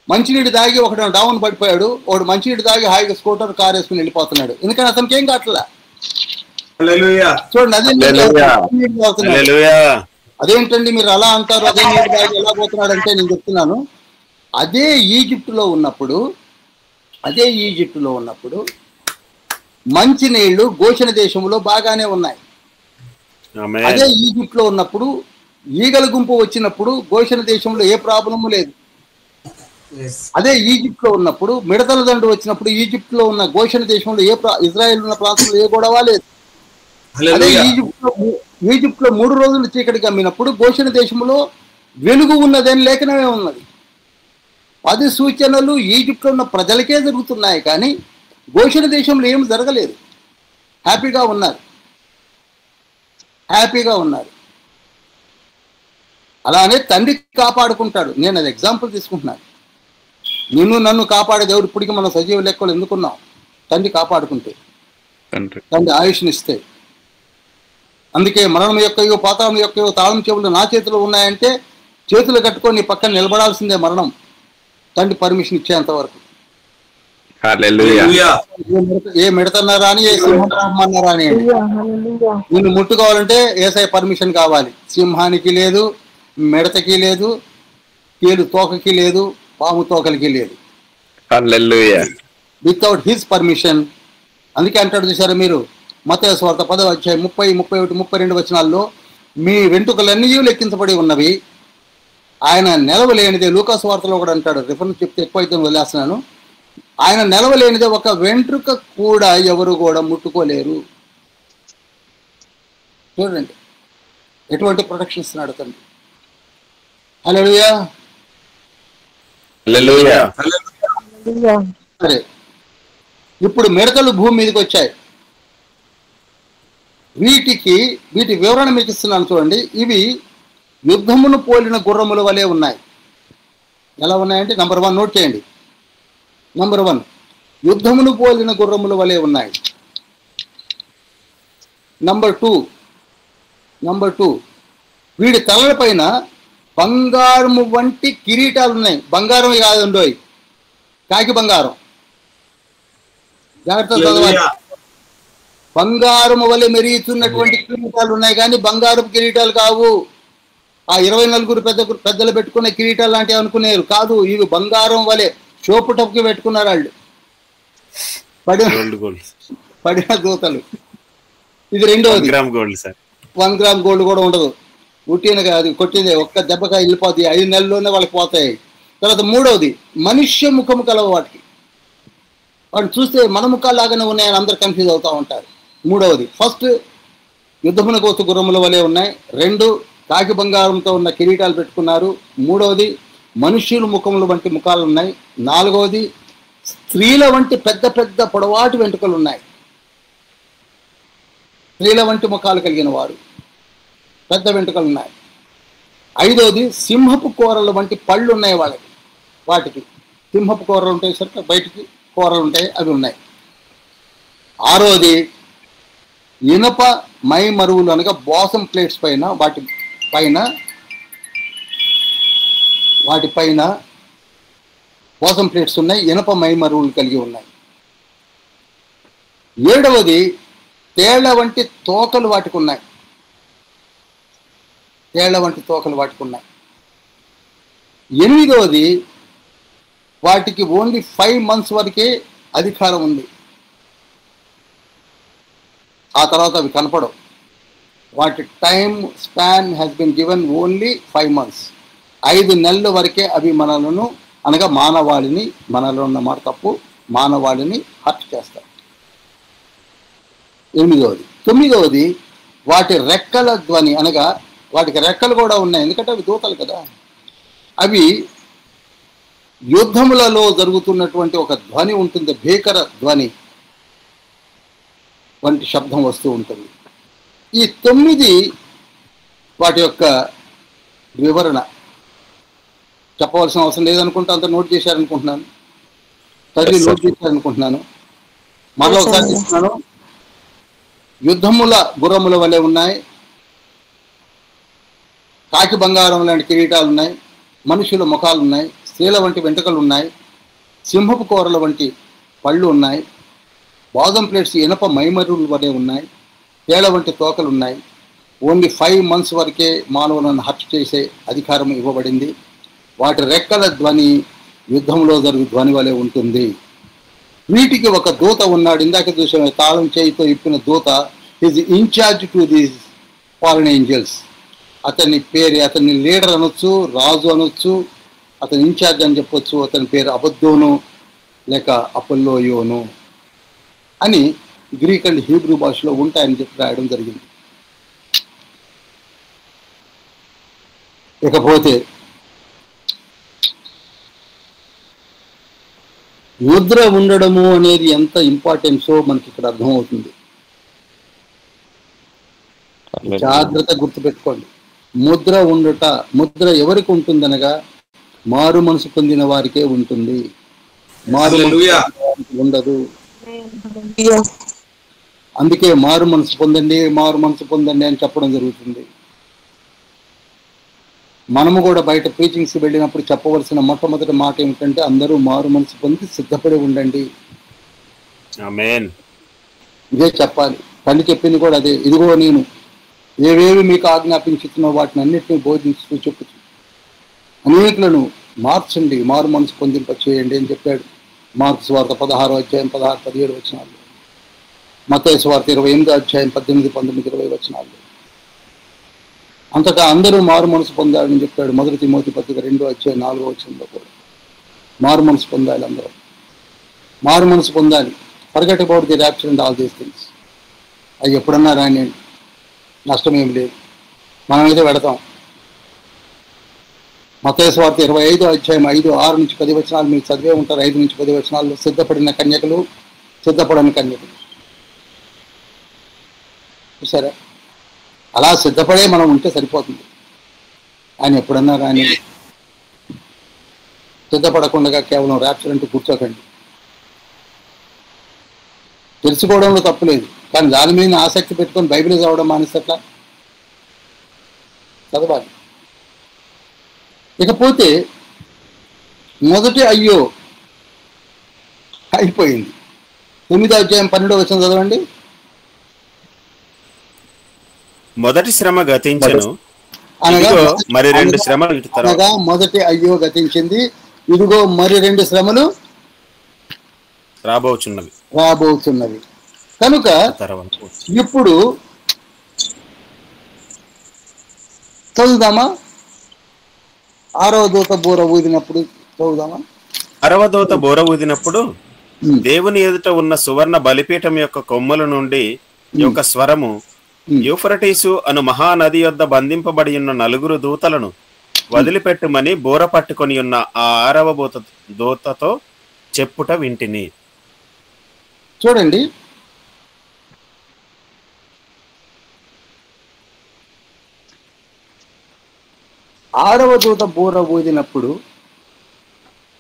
మంచినీడు తాగి ఒకడు డౌన్ పడిపోయాడు, ఒకడు మంచినీడు తాగి హాయిగా స్కూటర్ కార్ వేసుకుని వెళ్ళిపోతున్నాడు. ఎందుకని అతనికి ఏం కావట్లా. చూడండి, అదేంటండి మీరు అలా అంటారు, అదే నీడు తాగి ఎలా పోతున్నాడు అంటే నేను చెప్తున్నాను, అదే ఈజిప్టులో ఉన్నప్పుడు మంచినీళ్లు గోషణ దేశంలో బాగానే ఉన్నాయి. అదే ఈజిప్ట్లో ఉన్నప్పుడు ఈగల గుంపు వచ్చినప్పుడు గోషణ దేశంలో ఏ ప్రాబ్లము లేదు. అదే ఈజిప్ట్లో ఉన్నప్పుడు మిడతల దండు వచ్చినప్పుడు ఈజిప్ట్లో ఉన్న గోషణ దేశంలో ఇజ్రాయెల్ ఉన్న ప్రాంతంలో ఏ గొడవ లేదు. అదే ఈజిప్ట్లో 3 రోజులు చీకటి గమ్మినప్పుడు గోషణ దేశంలో వెలుగు ఉన్నదని లేఖనమే ఉన్నది. 10 సూచనలు ఈజిప్ట్లో ఉన్న ప్రజలకే జరుగుతున్నాయి, కానీ గోషణ దేశంలో ఏం జరగలేదు. హ్యాపీగా ఉన్నారు. అలానే తండ్రి కాపాడుకుంటాడు. నేను అది ఎగ్జాంపుల్ తీసుకుంటున్నాను. నన్ను కాపాడే దేవుడు ఇప్పటికీ మనం సజీవ లెక్కలు ఎందుకున్నాం? తండ్రి కాపాడుకుంటే, తండ్రి ఆయుష్నిస్తే. అందుకే మరణం యొక్కయో పాతాళం యొక్కయో తాళం చెవులు నా చేతిలో ఉన్నాయంటే చేతులు కట్టుకొని పక్కన నిలబడాల్సిందే మరణం, తండ్రి పర్మిషన్ ఇచ్చేంత వరకు. ఏ మిడతన్నారా అని, ఏ సింహం అన్నారా అని, నిన్ను ముట్టుకోవాలంటే ఏసఐ పర్మిషన్ కావాలి. సింహానికి లేదు, మిడతకి లేదు, తేలు తోకకి లేదు, పాము తోకలకి లేదు, వితౌట్ హిజ్ పర్మిషన్. అందుకే అంటాడు చూసారా మీరు, మత్తయి సువార్త 10వ అధ్యాయం 30, 31, 32 వచనాల్లో, మీ వెంట్రుకలన్నీ లెక్కించబడి ఉన్నవి, ఆయన నిలవలేనిదే. లూకాసు వార్తలో కూడా అంటాడు, రిఫరెన్స్ చెప్తే ఎక్కువైతే వదిలేస్తున్నాను, ఆయన నిలవలేనిదే ఒక వెంట్రుక కూడా ఎవరు కూడా ముట్టుకోలేరు. చూడండి ఎటువంటి ప్రొటెక్షన్ ఇస్తున్నాడు తండ్రి. హల్లెలూయా. సరే, ఇప్పుడు మిడతలు భూమి మీదకి వచ్చాయి. వీటి వివరణ మీకు ఇస్తున్నాను చూడండి. ఇవి యుద్ధమును పోలిన గుర్రముల వలె ఉన్నాయి. ఎలా ఉన్నాయంటే, నంబర్ 1 నోట్ చేయండి. నంబర్ 1, యుద్ధమును పోలిన గుర్రముల వలె ఉన్నాయి. నంబర్ 2, వీడి తలల పైన బంగారము వంటి కిరీటాలు ఉన్నాయి. బంగారం కాదండోయ్, కాకి బంగారం. జాగ్రత్త చదవాలి. బంగారము వలె మెరుగుతున్నటువంటి కిరీటాలు ఉన్నాయి, కానీ బంగారపు కిరీటాలు కావు. ఆ 24 పెద్దలు పెట్టుకునే కిరీటాలు లాంటివి అనుకునేరు కాదు. ఇవి బంగారం వలె షోపుటప్కి పెట్టుకున్నారు వాళ్ళు, పడిన దూతలు. ఇది రెండవది. 1 గ్రామ్ గోల్డ్ కూడా ఉండదు. ఉట్టినగా అది కొట్టిందే ఒక్క దెబ్బగా వెళ్ళిపోతాయి. 5 నెలల్లోనే వాళ్ళకి పోతాయి. తర్వాత మూడవది మనుష్య ముఖము కలవ వాటికి. వాటిని చూస్తే మన ముఖాలాగానే ఉన్నాయని అందరు కన్ఫ్యూజ్ అవుతూ ఉంటారు. మూడవది ఫస్ట్ యుద్ధమునకు వచ్చే గుర్రముల వలె ఉన్నాయి. 2 కాకి బంగారంతో ఉన్న కిరీటాలు పెట్టుకున్నారు. మూడవది మనుష్యుల ముఖముల వంటి ముఖాలు ఉన్నాయి. 4వది స్త్రీల వంటి పెద్ద పెద్ద పొడవాటి వెంట్రుకలు ఉన్నాయి. స్త్రీల వంటి ముఖాలు కలిగిన వారు, పెద్ద వెంట్రుకలు ఉన్నాయి. 5వది సింహపు కూరల వంటి పళ్ళు ఉన్నాయి వాటికి సింహపు కూరలు ఉంటాయి సరిగ్గా, బయటికి కూరలు ఉంటాయి, అవి ఉన్నాయి. 6వది ఇనప మై మరువులు అనగా బాసం ప్లేట్స్ పైన వాటిపైన బాసం ప్లేట్స్ ఉన్నాయి, ఇనప మై మరువులు కలిగి ఉన్నాయి. 7వది తేళ్ల వంటి తోకలు వాటికి ఉన్నాయి. 8వది వాటికి ఓన్లీ 5 months వరకే అధికారం ఉంది. ఆ తర్వాత అవి కనపడవు. వాటి time span has been given only 5 months. 5 నెలల వరకే అవి మనలను అనగా మానవాళిని, మనలో ఉన్న మాట తప్పు, మానవాళిని హర్ట్ చేస్తాయి. 8వది. 9వది వాటి రెక్కల ధ్వని అనగా వాటికి రెక్కలు కూడా ఉన్నాయి, ఎందుకంటే అవి దూతలు కదా. అవి యుద్ధములలో జరుగుతున్నటువంటి ఒక ధ్వని ఉంటుంది, భీకర ధ్వని వంటి శబ్దం వస్తూ ఉంటుంది. ఈ 9 వాటి యొక్క వివరణ చెప్పవలసిన అవసరం లేదనుకుంటా, అంత నోట్ చేశారనుకుంటున్నాను, చదివి నోట్ చేశారనుకుంటున్నాను. మరో ఒకసారి చెప్తున్నాను. యుద్ధముల గుర్రముల వలె ఉన్నాయి, కాకి బంగారం లాంటి కిరీటాలు ఉన్నాయి, మనుషుల ముఖాలు ఉన్నాయి, స్త్రీల వంటి వెంట్రుకలు ఉన్నాయి, సింహపు కూరల వంటి పళ్ళు ఉన్నాయి, బాదం ప్లేట్స్ ఇనప మైమరుల వలె ఉన్నాయి, తేళ్ల వంటి తోకలు ఉన్నాయి. ఓన్లీ 5 months వరకే మానవులను హత్య చేసే అధికారం ఇవ్వబడింది. వాటి రెక్కల ధ్వని యుద్ధంలో జరుగు ధ్వని వలె ఉంటుంది. వీటికి ఒక దూత ఉన్నాడు. ఇందాక చూసాం, తాళం చేయితో ఇప్పిన దూత. Is in charge to these foreign angels. అతని పేరు, అతని లీడర్ అనొచ్చు, రాజు అనొచ్చు, అతని ఇన్ఛార్జ్ అని చెప్పొచ్చు. అతని పేరు అబద్దోను లేక అపోల్లోయోను అని గ్రీక్ అండ్ హీబ్రూ భాషలో ఉంటాయని చెప్పి రాయడం జరిగింది. ఇకపోతే ముద్ర ఉండడము అనేది ఎంత ఇంపార్టెన్సో మనకి ఇక్కడ అర్థమవుతుంది. జాగ్రత్త గుర్తుపెట్టుకోండి. ముద్ర ఉండుట, ముద్ర ఎవరికి ఉంటుందనగా మారు మనసు పొందిన వారికే ఉంటుంది, మారు మనసు ఉండదు. అందుకే మారు మనసు పొందండి, మారు మనసు పొందండి అని చెప్పడం జరుగుతుంది. మనము కూడా బయట ప్రీచింగ్స్ వెళ్ళినప్పుడు చెప్పవలసిన మొట్టమొదటి మాట ఏమిటంటే అందరూ మారు మనసు పొంది సిద్ధపడి ఉండండి. ఆమేన్. ఇదే చెప్పాలి. తల్లి చెప్పింది కూడా అదే. ఇదిగో నేను ఏవేవి మీకు ఆజ్ఞాపించుతున్నా వాటిని అన్నింటినీ బోధించుతూ చెప్పుతూ అనేకులను మార్చండి, మారు మనసు పొందింప చేయండి అని చెప్పాడు. మార్కు సువార్త 16వ అధ్యాయం 16-17 వచనాలు, మత్తయి సువార్త 28వ అధ్యాయం 18-19, 20 వచనాలు. అంతటా అందరూ మారు మనసు పొందాలని చెప్పాడు. మొదటి తిమోతి పత్రిక 2వ అధ్యాయం 4వ వచనంలో కూడా మారు మనసు పొందాలి. అందరూ మారు మనసు పొందాలి. Forget about the rapture and all these things. అవి ఎప్పుడన్నా రాని, నష్టం ఏం లేదు, మనమైతే పెడతాం. మత్తయి సువార్త 25వ అధ్యాయం 5-6-10 వచనాలు మీరు చదివే ఉంటారు. 5-10 వచనాల్లో సిద్ధపడిన కన్యకలు, సిద్ధపడని కన్యకలు. చూసారా? అలా సిద్ధపడే మనం ఉంటే సరిపోతుంది. ఆయన ఎప్పుడన్నా రాని, సిద్ధపడకుండా కేవలం ర్యాప్చర్ అంటూ కూర్చోకండి. తెలుసుకోవడంలో తప్పులేదు, కానీ దాని మీద ఆసక్తి పెట్టుకొని బైబిల్ చదవడం మానేసట్లా చదవాలి. ఇకపోతే మొదటి అయ్యో అయిపోయింది. 9వ అధ్యాయం 12వ వచనం చదవండి. మొదటి శ్రమ గతించెను, అనగా మరి 2 శ్రమలు ఇటు తర్వాత. అనగా మొదటి అయ్యో గతించింది, ఇదిగో మరి 2 శ్రమలు రాబోతున్నవి. కనుక ఇప్పుడు చదువుదామా? 6వ దూత బూర ఊదినప్పుడు చదువుదామా? 6వ దూత బోర ఊదినప్పుడు ఉమ్, దేవుని ఎదుట ఉన్న సువర్ణ బలిపీఠం యొక్క కొమ్ముల నుండి యొక్క స్వరము ఉమ్. యూఫ్రటీసు అను మహానది యొద్ద బంధింపబడి ఉన్న 4 దూతలను వదిలిపెట్టుమని బోర పట్టుకొని ఉన్న ఆ 6వ దూతతో చెప్పుట వింటిని. చూడండి, ఆరవ దూత బూర ఊదినప్పుడు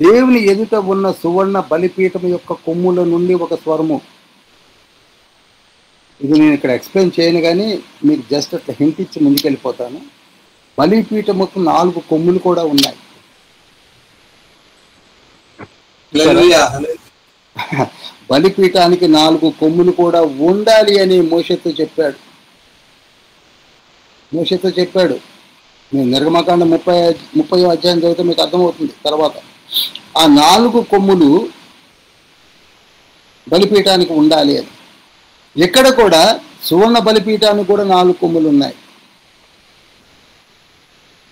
దేవుని ఎదుట ఉన్న సువర్ణ బలిపీఠం యొక్క కొమ్ముల నుండి ఒక స్వరము. ఇది నేను ఇక్కడ ఎక్స్ప్లెయిన్ చేయను, కానీ మీకు జస్ట్ అట్లా హింట్ ఇచ్చి ముందుకెళ్ళిపోతాను. బలిపీఠముకు 4 కొమ్ములు కూడా ఉన్నాయి. Hallelujah. బలిపీఠానికి 4 కొమ్ములు కూడా ఉండాలి అని మోషేతో చెప్పాడు. నేను నిర్గమకాండ 30వ అధ్యాయం చదివితే మీకు అర్థమవుతుంది. తర్వాత ఆ 4 కొమ్ములు బలిపీఠానికి ఉండాలి అని. ఇక్కడ కూడా సువర్ణ బలిపీఠానికి కూడా 4 కొమ్ములు ఉన్నాయి.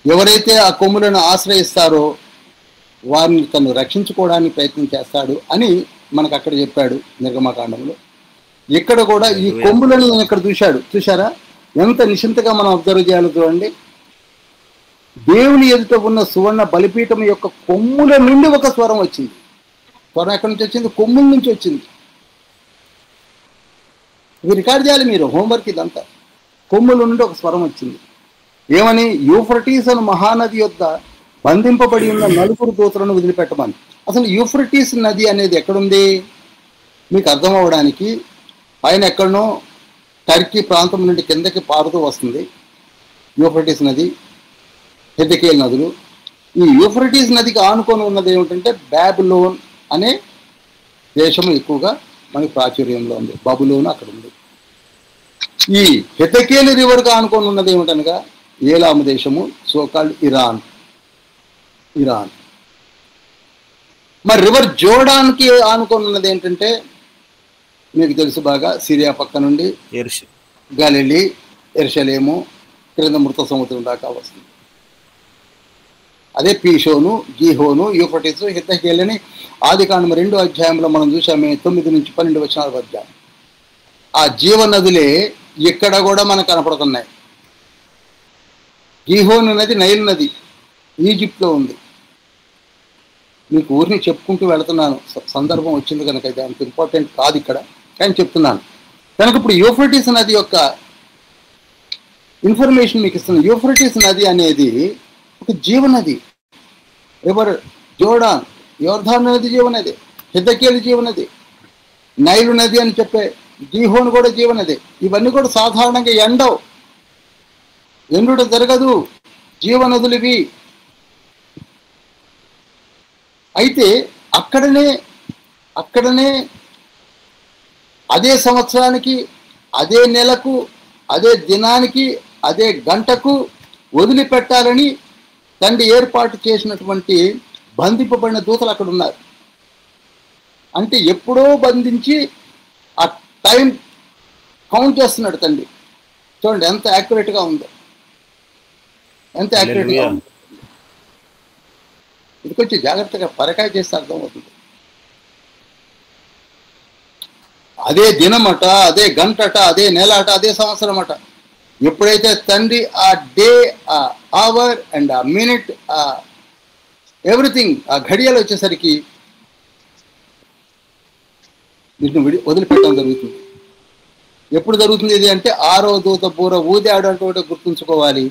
ఎవరైతే ఆ కొమ్ములను ఆశ్రయిస్తారో వారిని తను రక్షించుకోవడానికి ప్రయత్నం చేస్తాడు అని మనకు అక్కడ చెప్పాడు నిర్గమకాండంలో. ఇక్కడ కూడా ఈ కొమ్ములను నేను ఇక్కడ చూశారా? ఎంత నిశ్చింతగా మనం అబ్జర్వ్ చేయాలో చూడండి. దేవుని ఎదుట ఉన్న సువర్ణ బలిపీఠం యొక్క కొమ్ముల నుండి ఒక స్వరం వచ్చింది. స్వరం ఎక్కడి నుంచి వచ్చింది? కొమ్ముల నుంచి వచ్చింది. ఇది రికార్డ్ చేయాలి మీరు, హోంవర్క్ ఇదంతా. కొమ్ముల నుండి ఒక స్వరం వచ్చింది. ఏమని? యూఫ్రటీస్ అను మహానది యొద్ద బంధింపబడి ఉన్న 4 దూతలను వదిలిపెట్టమని. అసలు యూఫ్రటీస్ నది అనేది ఎక్కడుంది మీకు అర్థం అవ్వడానికి, పైన ఎక్కడనో టర్కీ ప్రాంతం నుండి కిందకి పారుతూ వస్తుంది యూఫ్రటీస్ నది, హెద్దెకేల్ నదులు. ఈ యూఫ్రటీస్ నదికి ఆనుకొని ఉన్నది ఏమిటంటే బాబిలోన్ అనే దేశం ఎక్కువగా మనకి ప్రాచుర్యంలో ఉంది. బబులోన్ అక్కడ ఉంది. ఈ హెద్దెకేల్ రివర్కి ఆనుకొని ఉన్నది ఏమిటనగా ఏలాము దేశము, సోకాల్డ్ ఇరాన్. మరి రివర్ జోర్డాన్కి ఆనుకొని ఉన్నది ఏంటంటే మీకు తెలుసు బాగా, సిరియా పక్క నుండి గలిలీ, యెరూషలేము, క్రింద మృత సముద్రం దాకా వస్తుంది. అదే పీషోను, గీహోను, యూఫ్రటీసు, హెద్దెకేల్ అని ఆదికాండం 2వ అధ్యాయంలో మనం చూసామే. 9 నుంచి 12 వచనాల వద్ద ఆ జీవనదులే ఇక్కడ కూడా మనకు కనపడుతున్నాయి. గీహోను నది నైల్ నది, ఈజిప్ట్లో ఉంది. మీకు ఊరిని చెప్పుకుంటూ వెళుతున్నాను, సందర్భం వచ్చింది కనుక ఇది అంత ఇంపార్టెంట్ కాదు ఇక్కడ, కానీ చెప్తున్నాను కనుక. ఇప్పుడు యూఫ్రటీస్ నది యొక్క ఇన్ఫర్మేషన్ మీకు ఇస్తున్నాను. యూఫ్రటీస్ నది అనేది ఒక జీవనది. రివర్ జోర్డాన్, యోర్దాను నది జీవనది, హెద్దెకేల్ జీవనది, నైలు నది అని చెప్పే గీహోన్ కూడా జీవనది. ఇవన్నీ కూడా సాధారణంగా ఎండుట జరగదు, జీవనదులు ఇవి. అయితే అక్కడనే అదే సంవత్సరానికి, అదే నెలకు, అదే దినానికి, అదే గంటకు వదిలిపెట్టాలని తండ్రి ఏర్పాటు చేసినటువంటి బంధింపబడిన దూతలు అక్కడ ఉన్నారు. అంటే ఎప్పుడో బంధించి ఆ టైం కౌంట్ చేస్తున్నాడు తండ్రి. చూడండి ఎంత యాక్యురేట్గా ఉందో, ఎంత యాక్యురేట్గా ఉందో. ఇది కొంచెం జాగ్రత్తగా పరకాయ చేస్తే అర్థమవుతుంది. అదే దినమట, అదే గంటట, అదే నెలట, అదే సంవత్సరం అట. ఎప్పుడైతే తండ్రి ఆ డే, ఆ అవర్ అండ్ ఆ మినిట్, ఆ ఎవ్రీథింగ్, ఆ ఘడియలు వచ్చేసరికి వీటిని వదిలిపెట్టడం జరుగుతుంది. ఎప్పుడు జరుగుతుంది ఇది అంటే 6వ దూత బూర ఊదాడు అంటే గుర్తుంచుకోవాలి,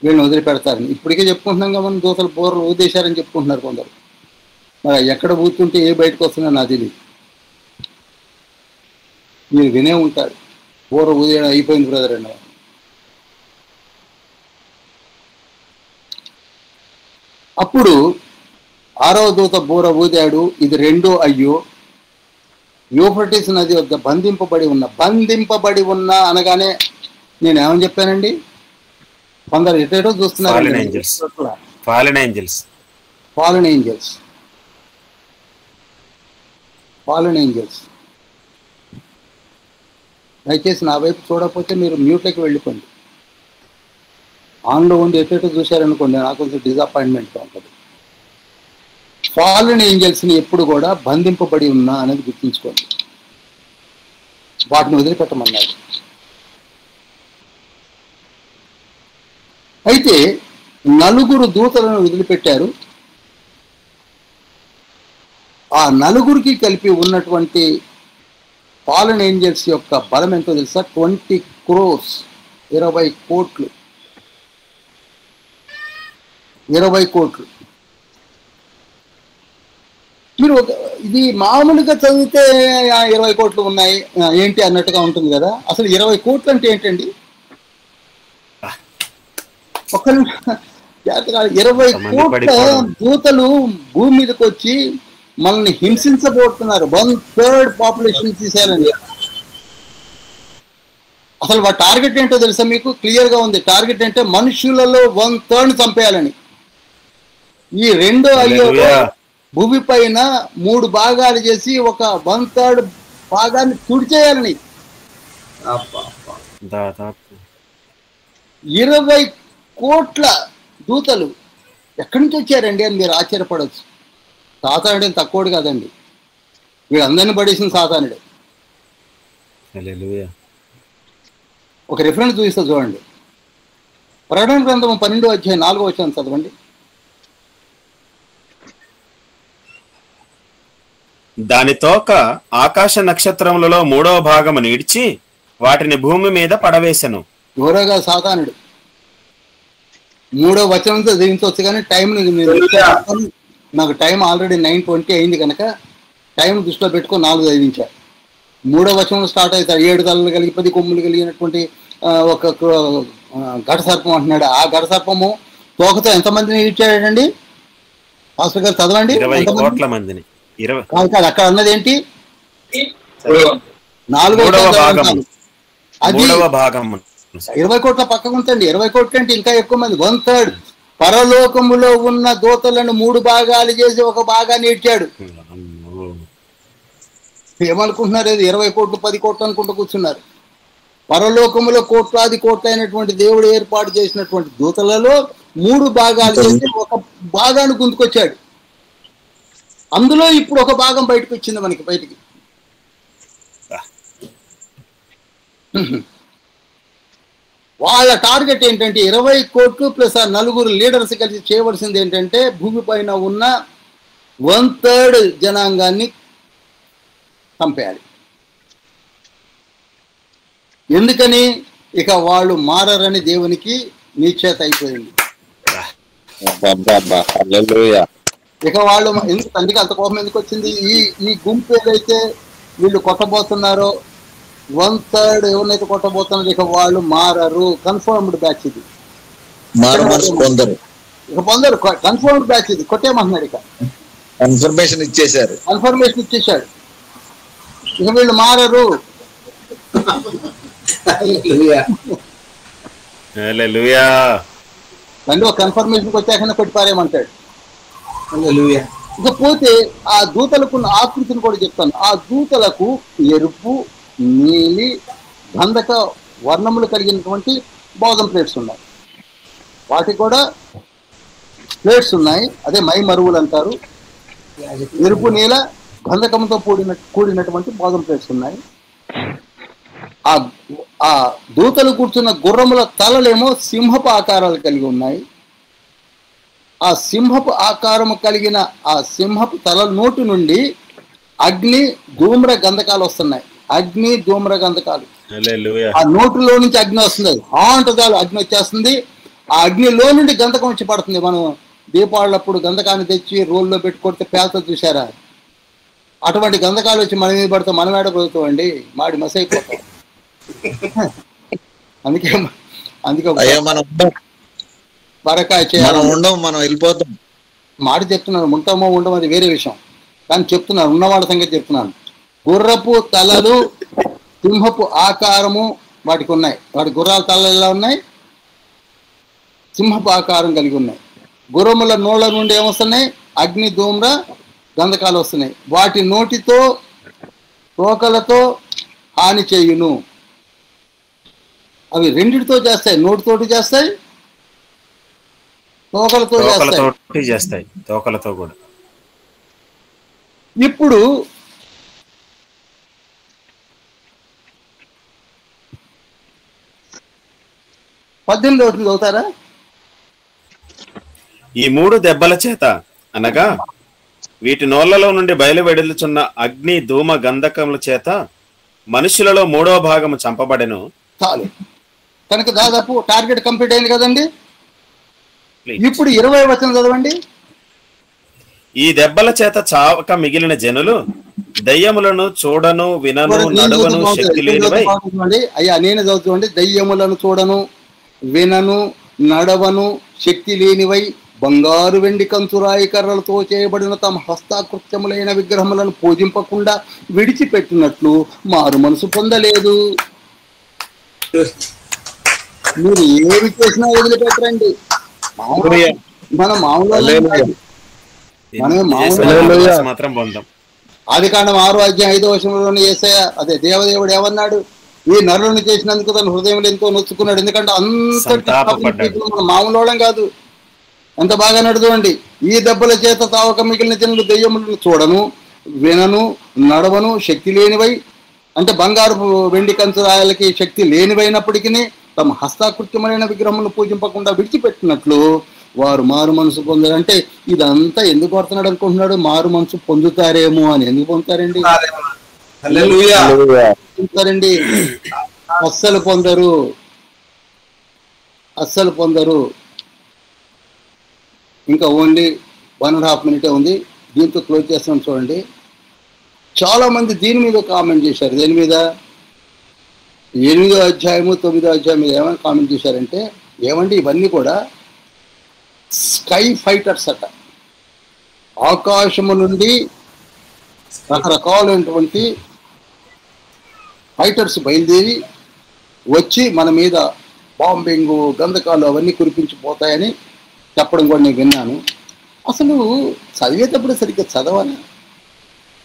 వీళ్ళని వదిలిపెడతారని. ఇప్పటికే చెప్పుకుంటున్నాం కదా మనం, దూతలు బూరలు ఊదేశారని చెప్పుకుంటున్నారు కొందరు. మరి ఎక్కడ ఊతుంటే ఏ బయటకు వస్తుందో నాకు తెలియదు. మీరు వినే ఉంటారు, బూర ఊదేయడం అయిపోయింది బ్రదర్ అన్న. అప్పుడు 6వ దూత బూర ఊదాడు. ఇది 2వ అయ్యో. యూఫ్రటీస్ నది వద్ద బంధింపబడి ఉన్న అనగానే నేను ఏమని చెప్పానండి? కొందరు ఎటేటో చూస్తున్నారు. Fallen angels. దయచేసి నా వైపు చూడకపోతే మీరు మ్యూట్లోకి వెళ్ళిపోండి. ఆన్లో ఉండి ఎటేటో చూశారనుకోండి, నాకు కొంచెం డిసప్పాయింట్మెంట్గా ఉంటుంది. ఫాలెన్ ఏంజల్స్ని ఎప్పుడు కూడా బంధింపబడి ఉన్నా అనేది గుర్తుంచుకోండి. వాటిని వదిలిపెట్టమన్నాడు. అయితే 4 దూతలను వదిలిపెట్టారు. ఆ 4కి కలిపి ఉన్నటువంటి ఫాలెన్ ఏంజల్స్ యొక్క బలం ఎంతో తెలుసా? 20 crores, 20 కోట్లు. 20 కోట్లు. మీరు ఇది మామూలుగా చదివితే 20 కోట్లు ఉన్నాయి ఏంటి అన్నట్టుగా ఉంటుంది కదా. అసలు 20 కోట్లు అంటే ఏంటండి? ఒక 20 కోట్ల దూతలు భూమి మీదకి వచ్చి మనల్ని హింసించబోతున్నారు. 1/3 పాపులేషన్ తీసేయాలండి. అసలు వాటి టార్గెట్ ఏంటో తెలుసా మీకు? క్లియర్గా ఉంది. టార్గెట్ అంటే మనుషులలో 1/3 చంపేయాలని. ఈ రెండో అయ్యో భూమి పైన 3 భాగాలు చేసి ఒక 1/3 భాగాన్ని తుడిచేయాలని. 20 కోట్ల దూతలు ఎక్కడి నుంచి వచ్చారండి అని మీరు ఆశ్చర్యపడవచ్చు. సాతానుడే తక్కువడు కాదండి, వీళ్ళందరినీ పడేసిన సాతానుడే. ఒక రిఫరెన్స్ చూపిస్తా చూడండి. ప్రకటన గ్రంథం 12:4 చదవండి. దాని తోక ఆకాశ నక్షత్రములలో 3వ భాగము నీడ్చి వాటిని భూమి మీద పడవేశను. ఘోరగా సాతానుడు. 3వ వచనంతో దించవచ్చు కానీ టైం నాకు టైం ఆల్రెడీ 9:20 అయింది కనుక టైం దృష్టిలో పెట్టుకొని 4 చదివించారు. 3వ వచనం స్టార్ట్ అవుతాడు. 7 తలలు కలిగి 10 కొమ్ములు కలిగినటువంటి ఒక ఘట సర్పం అంటున్నాడు. ఆ ఘట సర్పము తోకతో ఎంతమందిని ఇచ్చాడండి? పాస్టర్ గారు చదవండి. 20 కోట్ల మందిని. కాదు, అక్కడ అన్నది ఏంటి? 4వ భాగం. 20 కోట్ల పక్కకు ఉంచండి. 20 కోట్ల అంటే ఇంకా ఎక్కువ మంది. 1/3 పరలోకములో ఉన్న దూతలను 3 భాగాలు చేసి ఒక భాగాన్ని ఇచ్చాడు. ఏమనుకుంటున్నారు? 20 కోట్లు 10 కోట్లు అనుకుంటూ కూర్చున్నారు. పరలోకములో కోట్లాది కోట్లైనటువంటి దేవుడు ఏర్పాటు చేసినటువంటి దూతలలో 3 భాగాలు చేసి ఒక భాగాన్ని గుంతుకొచ్చాడు. అందులో ఇప్పుడు ఒక భాగం బయటకు వచ్చింది మనకి. బయటికి వాళ్ళ టార్గెట్ ఏంటంటే 20 కోట్లు ప్లస్ ఆ 4 లీడర్స్ కలిసి చేయవలసింది ఏంటంటే భూమి పైన ఉన్న 1/3 జనాంగాన్ని చంపేయాలి. ఎందుకని? ఇక వాళ్ళు మారని దేవునికి నిశ్చయిత అయిపోయింది. ఇక వాళ్ళు ఎందుకు అందుకే అంత కోపం ఎందుకు వచ్చింది? ఈ గుంపు ఏదైతే వీళ్ళు కొట్టబోతున్నారో 1/3 ఎవరినైతే కొట్టబోతున్నారో ఇక వాళ్ళు మారరు. కన్ఫర్మ్డ్ బ్యాచ్ ఇది. ఇక పొందరు. కన్ఫర్మ్డ్ బ్యాచ్ ఇది. కొట్టేమంటున్నాడు. ఇక కన్ఫర్మేషన్ ఇచ్చేశాడు. ఇక వీళ్ళు మారరు. రండి ఒక కన్ఫర్మేషన్కి వచ్చాకనే కొట్టి పారేయమంటాడు. ఇకపోతే ఆ దూతలకున్న ఆకృతిని కూడా చెప్తాను. ఆ దూతలకు ఎరుపు, నీలి, గంధక వర్ణములు కలిగినటువంటి భోజన ప్లేట్స్ ఉన్నాయి. వాటికి కూడా ప్లేట్స్ ఉన్నాయి. అదే మై మరువులు అంటారు. ఎరుపు, నీల, గంధకంతో కూడినటువంటి భోజన ప్లేట్స్ ఉన్నాయి. ఆ దూతలు కూర్చున్న గుర్రముల తలలేమో సింహపు ఆకారాలు కలిగి ఉన్నాయి. ఆ సింహపు ఆకారము కలిగిన ఆ సింహపు తల నోటి నుండి అగ్ని, ధూమ్ర గంధకాలు వస్తున్నాయి. అగ్ని, ధూమ్ర గంధకాలు. ఆ నోటిలో నుంచి అగ్ని వస్తుంది. చాలు అగ్ని వచ్చేస్తుంది. ఆ అగ్నిలో నుండి గంధకం వచ్చి పడుతుంది. మనం దీపావళప్పుడు గంధకాన్ని తెచ్చి రోల్లో పెట్టి కొడితే పేలుతో చూసారా? అటువంటి గంధకాలు వచ్చి మన మీద పడితే మనం ఏడబోతామండి, మాడి మసి అయిపోతాం. అందుకే బరకాయ చేయాలి. మనం వెళ్ళిపోతాం. మాట చెప్తున్నాను, ఉంటామో ఉండమో అది వేరే విషయం, కానీ చెప్తున్నాను, ఉన్నవాళ్ళ సంగతి చెప్తున్నాను. గుర్రపు తలలు, సింహపు ఆకారము వాటికి ఉన్నాయి. వాటి గుర్రాల తలలు ఎలా ఉన్నాయి? సింహపు ఆకారం కలిగి ఉన్నాయి. గుర్రముల నోళ్ళ నుండి ఏమొస్తున్నాయి? అగ్ని, ధూమ్ర గంధకాలు వస్తున్నాయి. వాటి నోటితో, తోకలతో హాని చేయును. అవి రెండిటితో చేస్తాయి. నోటితోటి చేస్తాయి, తోకలతో చేస్తాయి. తోకలతో కూడా. ఇప్పుడు పద్దెనిమిది అవుతుంది, చదువుతారా? ఈ 3 దెబ్బల చేత అనగా వీటి నోళ్లలో నుండి బయలువెడులుచున్న అగ్ని ధూమ గంధకముల చేత మనుషులలో 3వ భాగము చంపబడెను. చాలు. కనుక దాదాపు టార్గెట్ కంప్లీట్ అయింది కదండి. Please. ఇప్పుడు 20వ వచనం చదవండి. ఈ దెబ్బల చేత చావక మిగిలిన జనులు దయ్యములను చూడను వినను నడువను శక్తి లేనివై. అయ్యా నేనే చదువుతుండే. దయ్యములను చూడను వినను నడవను శక్తి లేనివై బంగారు వెండి కంచురాయి కర్రలతో చేయబడిన తమ హస్తాకృత్యములైన విగ్రహములను పూజింపకుండా విడిచిపెట్టినట్లు మారు మనసు పొందలేదు. మీరు ఏమి చేసినా వదిలిపెట్టరండి. మన మామూలు మాత్రం పొందాం. ఆదికాండం 6వ అధ్యాయం 5వ వచనంలోనే యేసయ్య అదే దేవదేవుడు ఏమన్నాడు? ఈ నరులను చేసినందుకు తన హృదయంలో ఎంతో నొచ్చుకున్నాడు. ఎందుకంటే అంతటి మన మామూలు కాదు. ఎంత బాగా నడుచుకోండి. ఈ దెబ్బల చేత తావక మిగిలిన జనులు దెయ్యములను చూడను వినను నడవను శక్తి లేనివై, అంటే బంగారు వెండి కంచురాయలకి శక్తి లేనివైనప్పటికీ తమ హస్తాకృత్యమైన విగ్రహములను పూజింపకుండా విడిచిపెట్టినట్లు వారు మారు మనసు పొందారు. అంటే ఇదంతా ఎందుకు కొడుతున్నాడు అనుకుంటున్నాడు? మారు మనసు పొందుతారేమో అని. ఎందుకు పొందుతారండి? పొందుతారండి? అస్సలు పొందరు, అస్సలు పొందరు. ఇంకా ఓన్లీ 1.5 minute ఉంది. దీంతో క్లోజ్ చేస్తాం. చూడండి, చాలా మంది దీని మీద కామెంట్ చేశారు. దేని మీద? 8వ అధ్యాయము 9వ అధ్యాయం మీద ఏమైనా కామెంట్ చేశారంటే, ఏమండి ఇవన్నీ కూడా స్కై ఫైటర్స్ అట. ఆకాశము నుండి రకరకాలైనటువంటి ఫైటర్స్ బయలుదేరి వచ్చి మన మీద బాంబింగ్ గంధకాలు అవన్నీ కురిపించిపోతాయని చెప్పడం కూడా నేను విన్నాను. అసలు చదివేటప్పుడు సరిగ్గా చదవాలి.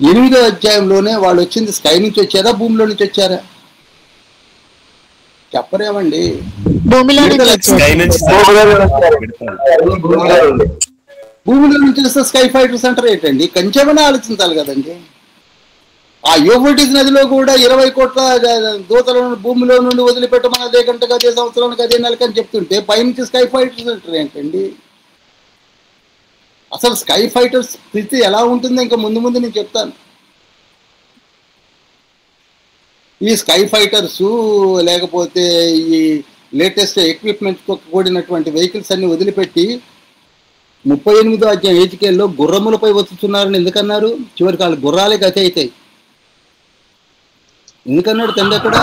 8వ అధ్యాయంలోనే వాళ్ళు వచ్చింది స్కై నుంచి వచ్చారా భూమిలో నుంచి వచ్చారా? చెప్పరేమండి. భూమిలో నుంచి వస్తే స్కై ఫైటర్స్ అంటారు ఏంటండి? కొంచెమైనా ఆలోచించాలి కదండి. ఆ యూఫ్రటీస్ నదిలో కూడా 20 కోట్ల దూతలను భూమిలో నుండి వదిలిపెట్టమని అదే గంటకు అదే సంవత్సరానికి అదే నెలకని చెప్తుంటే పైనుంచి స్కై ఫైటర్స్ అంటారు ఏంటండి? అసలు స్కై ఫైటర్స్ స్థితి ఎలా ఉంటుందో ఇంకా ముందు ముందు నేను చెప్తాను. ఈ స్కై ఫైటర్స్ లేకపోతే ఈ లేటెస్ట్ ఎక్విప్మెంట్తో కూడినటువంటి వెహికల్స్ అన్ని వదిలిపెట్టి 38వ అధ్యాయం ఏజికేల్లో గుర్రములపై వచ్చుతున్నారని ఎందుకన్నారు? చివరికి వాళ్ళు గుర్రాలే గతి అవుతాయి. ఎందుకన్నాడు తండ్రి అక్కడ?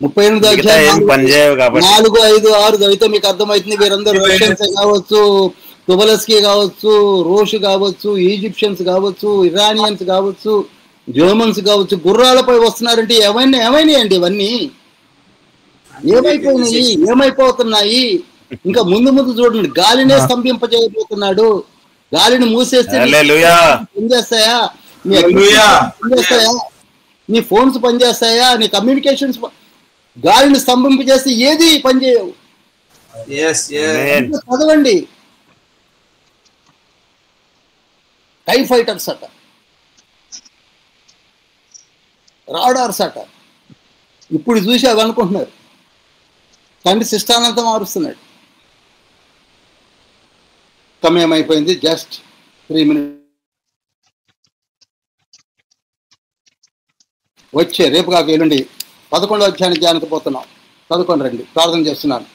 38వ అధ్యాయం 4, 5, 6 చదివితే మీకు అర్థమవుతుంది. వీరందరూ రష్యన్స్ కావచ్చు, తుబలస్కీ కావచ్చు, రోష్ కావచ్చు, ఈజిప్షియన్స్ కావచ్చు, ఇరానియన్స్ కావచ్చు, జర్మన్స్ కావచ్చు, గుర్రాలపై వస్తున్నారంటే ఏమైనాయండి ఇవన్నీ? ఏమైపోతున్నాయి? ఇంకా ముందు ముందు చూడండి, గాలినే స్తంభింపజేయబోతున్నాడు. గాలిని మూసేస్తే పనిచేస్తాయా? నీ ఫోన్స్ పనిచేస్తాయా? నీ కమ్యూనికేషన్స్ గాలిని స్తంభింపజేస్తే ఏది పనిచేయవు. చదవండి. స్కై ఫైటర్స్ అట, రాడార్స్ అట. ఇప్పుడు చూసి అవి అనుకుంటున్నారు. తండ్రి సిస్టానంతా మారుస్తున్నాడు. సమయం అయిపోయింది. Just 3 minutes. వచ్చే రేపు కాక ఎల్లుండి 11వ అధ్యాయాన్ని ధ్యానించబోతున్నాం. చదువుకొని రండి. ప్రార్థన చేస్తున్నాను.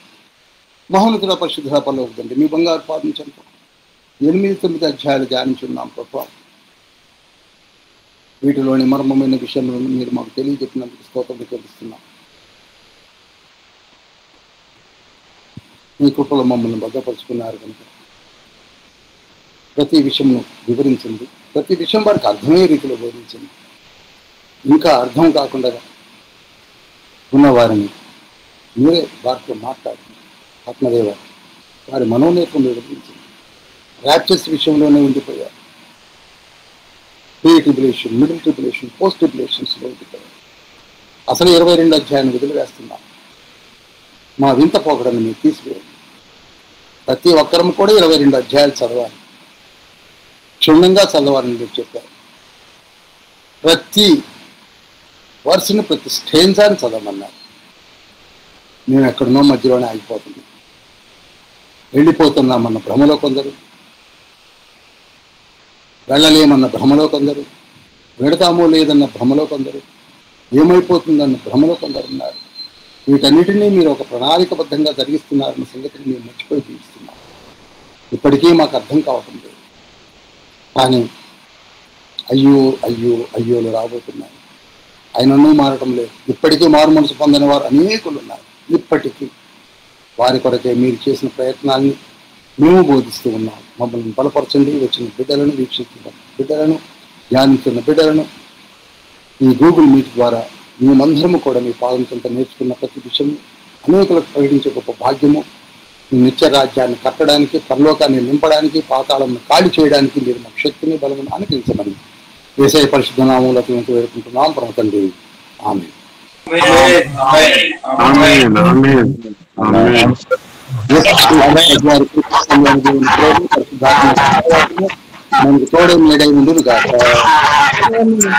మహోన్నతుల పరిశుద్ధ పరలోకండి మీ బంగారు పాదించండి. 8-9 అధ్యాయాలు ధ్యానించున్నాం ప్రభు. వీటిలోని మర్మమైన విషయంలో మీరు మాకు తెలియజెప్పినందుకు స్తోత్రం చెల్లిస్తున్నాం. మీ కృపలో మమ్మల్ని భద్రపరుచుకున్నారు కనుక ప్రతి విషయంను వివరించింది. ప్రతి విషయం వారికి అర్థమయ్యే రీతిలో బోధించింది. ఇంకా అర్థం కాకుండా ఉన్నవారిని మీరే వారితో మాట్లాడుతుంది. ఆత్మదేవ వారి మనోనేత్రం వివరించింది. ర్యాప్చర్స్ విషయంలోనే ఉండిపోయారు. Pre tribulation, middle tribulation, post ట్రిబులేషన్స్లో ఉండిపోయారు. అసలు 22 అధ్యాయాన్ని వదిలివేస్తున్నాం. మా వింత పోకడని మీరు తీసివేయండి. ప్రతి ఒక్కరం కూడా 22 అధ్యాయాలు చదవాలి. క్షుణ్ణంగా చదవాలని మీరు చెప్పారు. ప్రతి వర్స్ని ప్రతి స్టేంజాన్ని చదవమన్నారు. మేము ఎక్కడున్నో మధ్యలోనే ఆగిపోతున్నాం, వెళ్ళిపోతున్నామన్న భ్రమలో కొందరు, వెళ్ళలేమన్న భ్రమలో కొందరు, వెడతామో లేదన్న భ్రమలో కొందరు, ఏమైపోతుందన్న భ్రమలో కొందరు ఉన్నారు. వీటన్నిటినీ మీరు ఒక ప్రణాళికబద్ధంగా జరిగిస్తున్నారన్న సంగతిని మేము మర్చిపోయి జీవిస్తున్నాం. ఇప్పటికీ మాకు అర్థం కావటం లేదు. కానీ అయ్యో అయ్యో అయ్యోలు రాబోతున్నాయి. ఆయనను మారటం లేదు. ఇప్పటికీ మారు మనసు పొందిన వారు అనేకులు ఉన్నారు. ఇప్పటికీ వారి కొరకే మీరు చేసిన ప్రయత్నాన్ని మేము బోధిస్తూ ఉన్నాం. మమ్మల్ని బలపరచండి. వచ్చిన బిడ్డలను, వీక్షిస్తున్న బిడ్డలను, ధ్యానిస్తున్న బిడ్డలను ఈ గూగుల్ మీట్ ద్వారా మేమందరము కూడా మీ పాదం చెంత నేర్చుకున్న ప్రతి విషయం అనేకులకు ప్రకటించే గొప్ప భాగ్యము, మీ నిత్య రాజ్యాన్ని కట్టడానికి, పరలోకాన్ని నింపడానికి, పాతాళాలను ఖాళీ చేయడానికి మీరు మాకు శక్తిని, బలమును అనుగ్రహించమని యేసయ్య పరిశుద్ధ నామములో వేడుకుంటున్నాం పరమ తండ్రి. ఆమేన్. మనకు తోడే మేడై ఉండును గాక.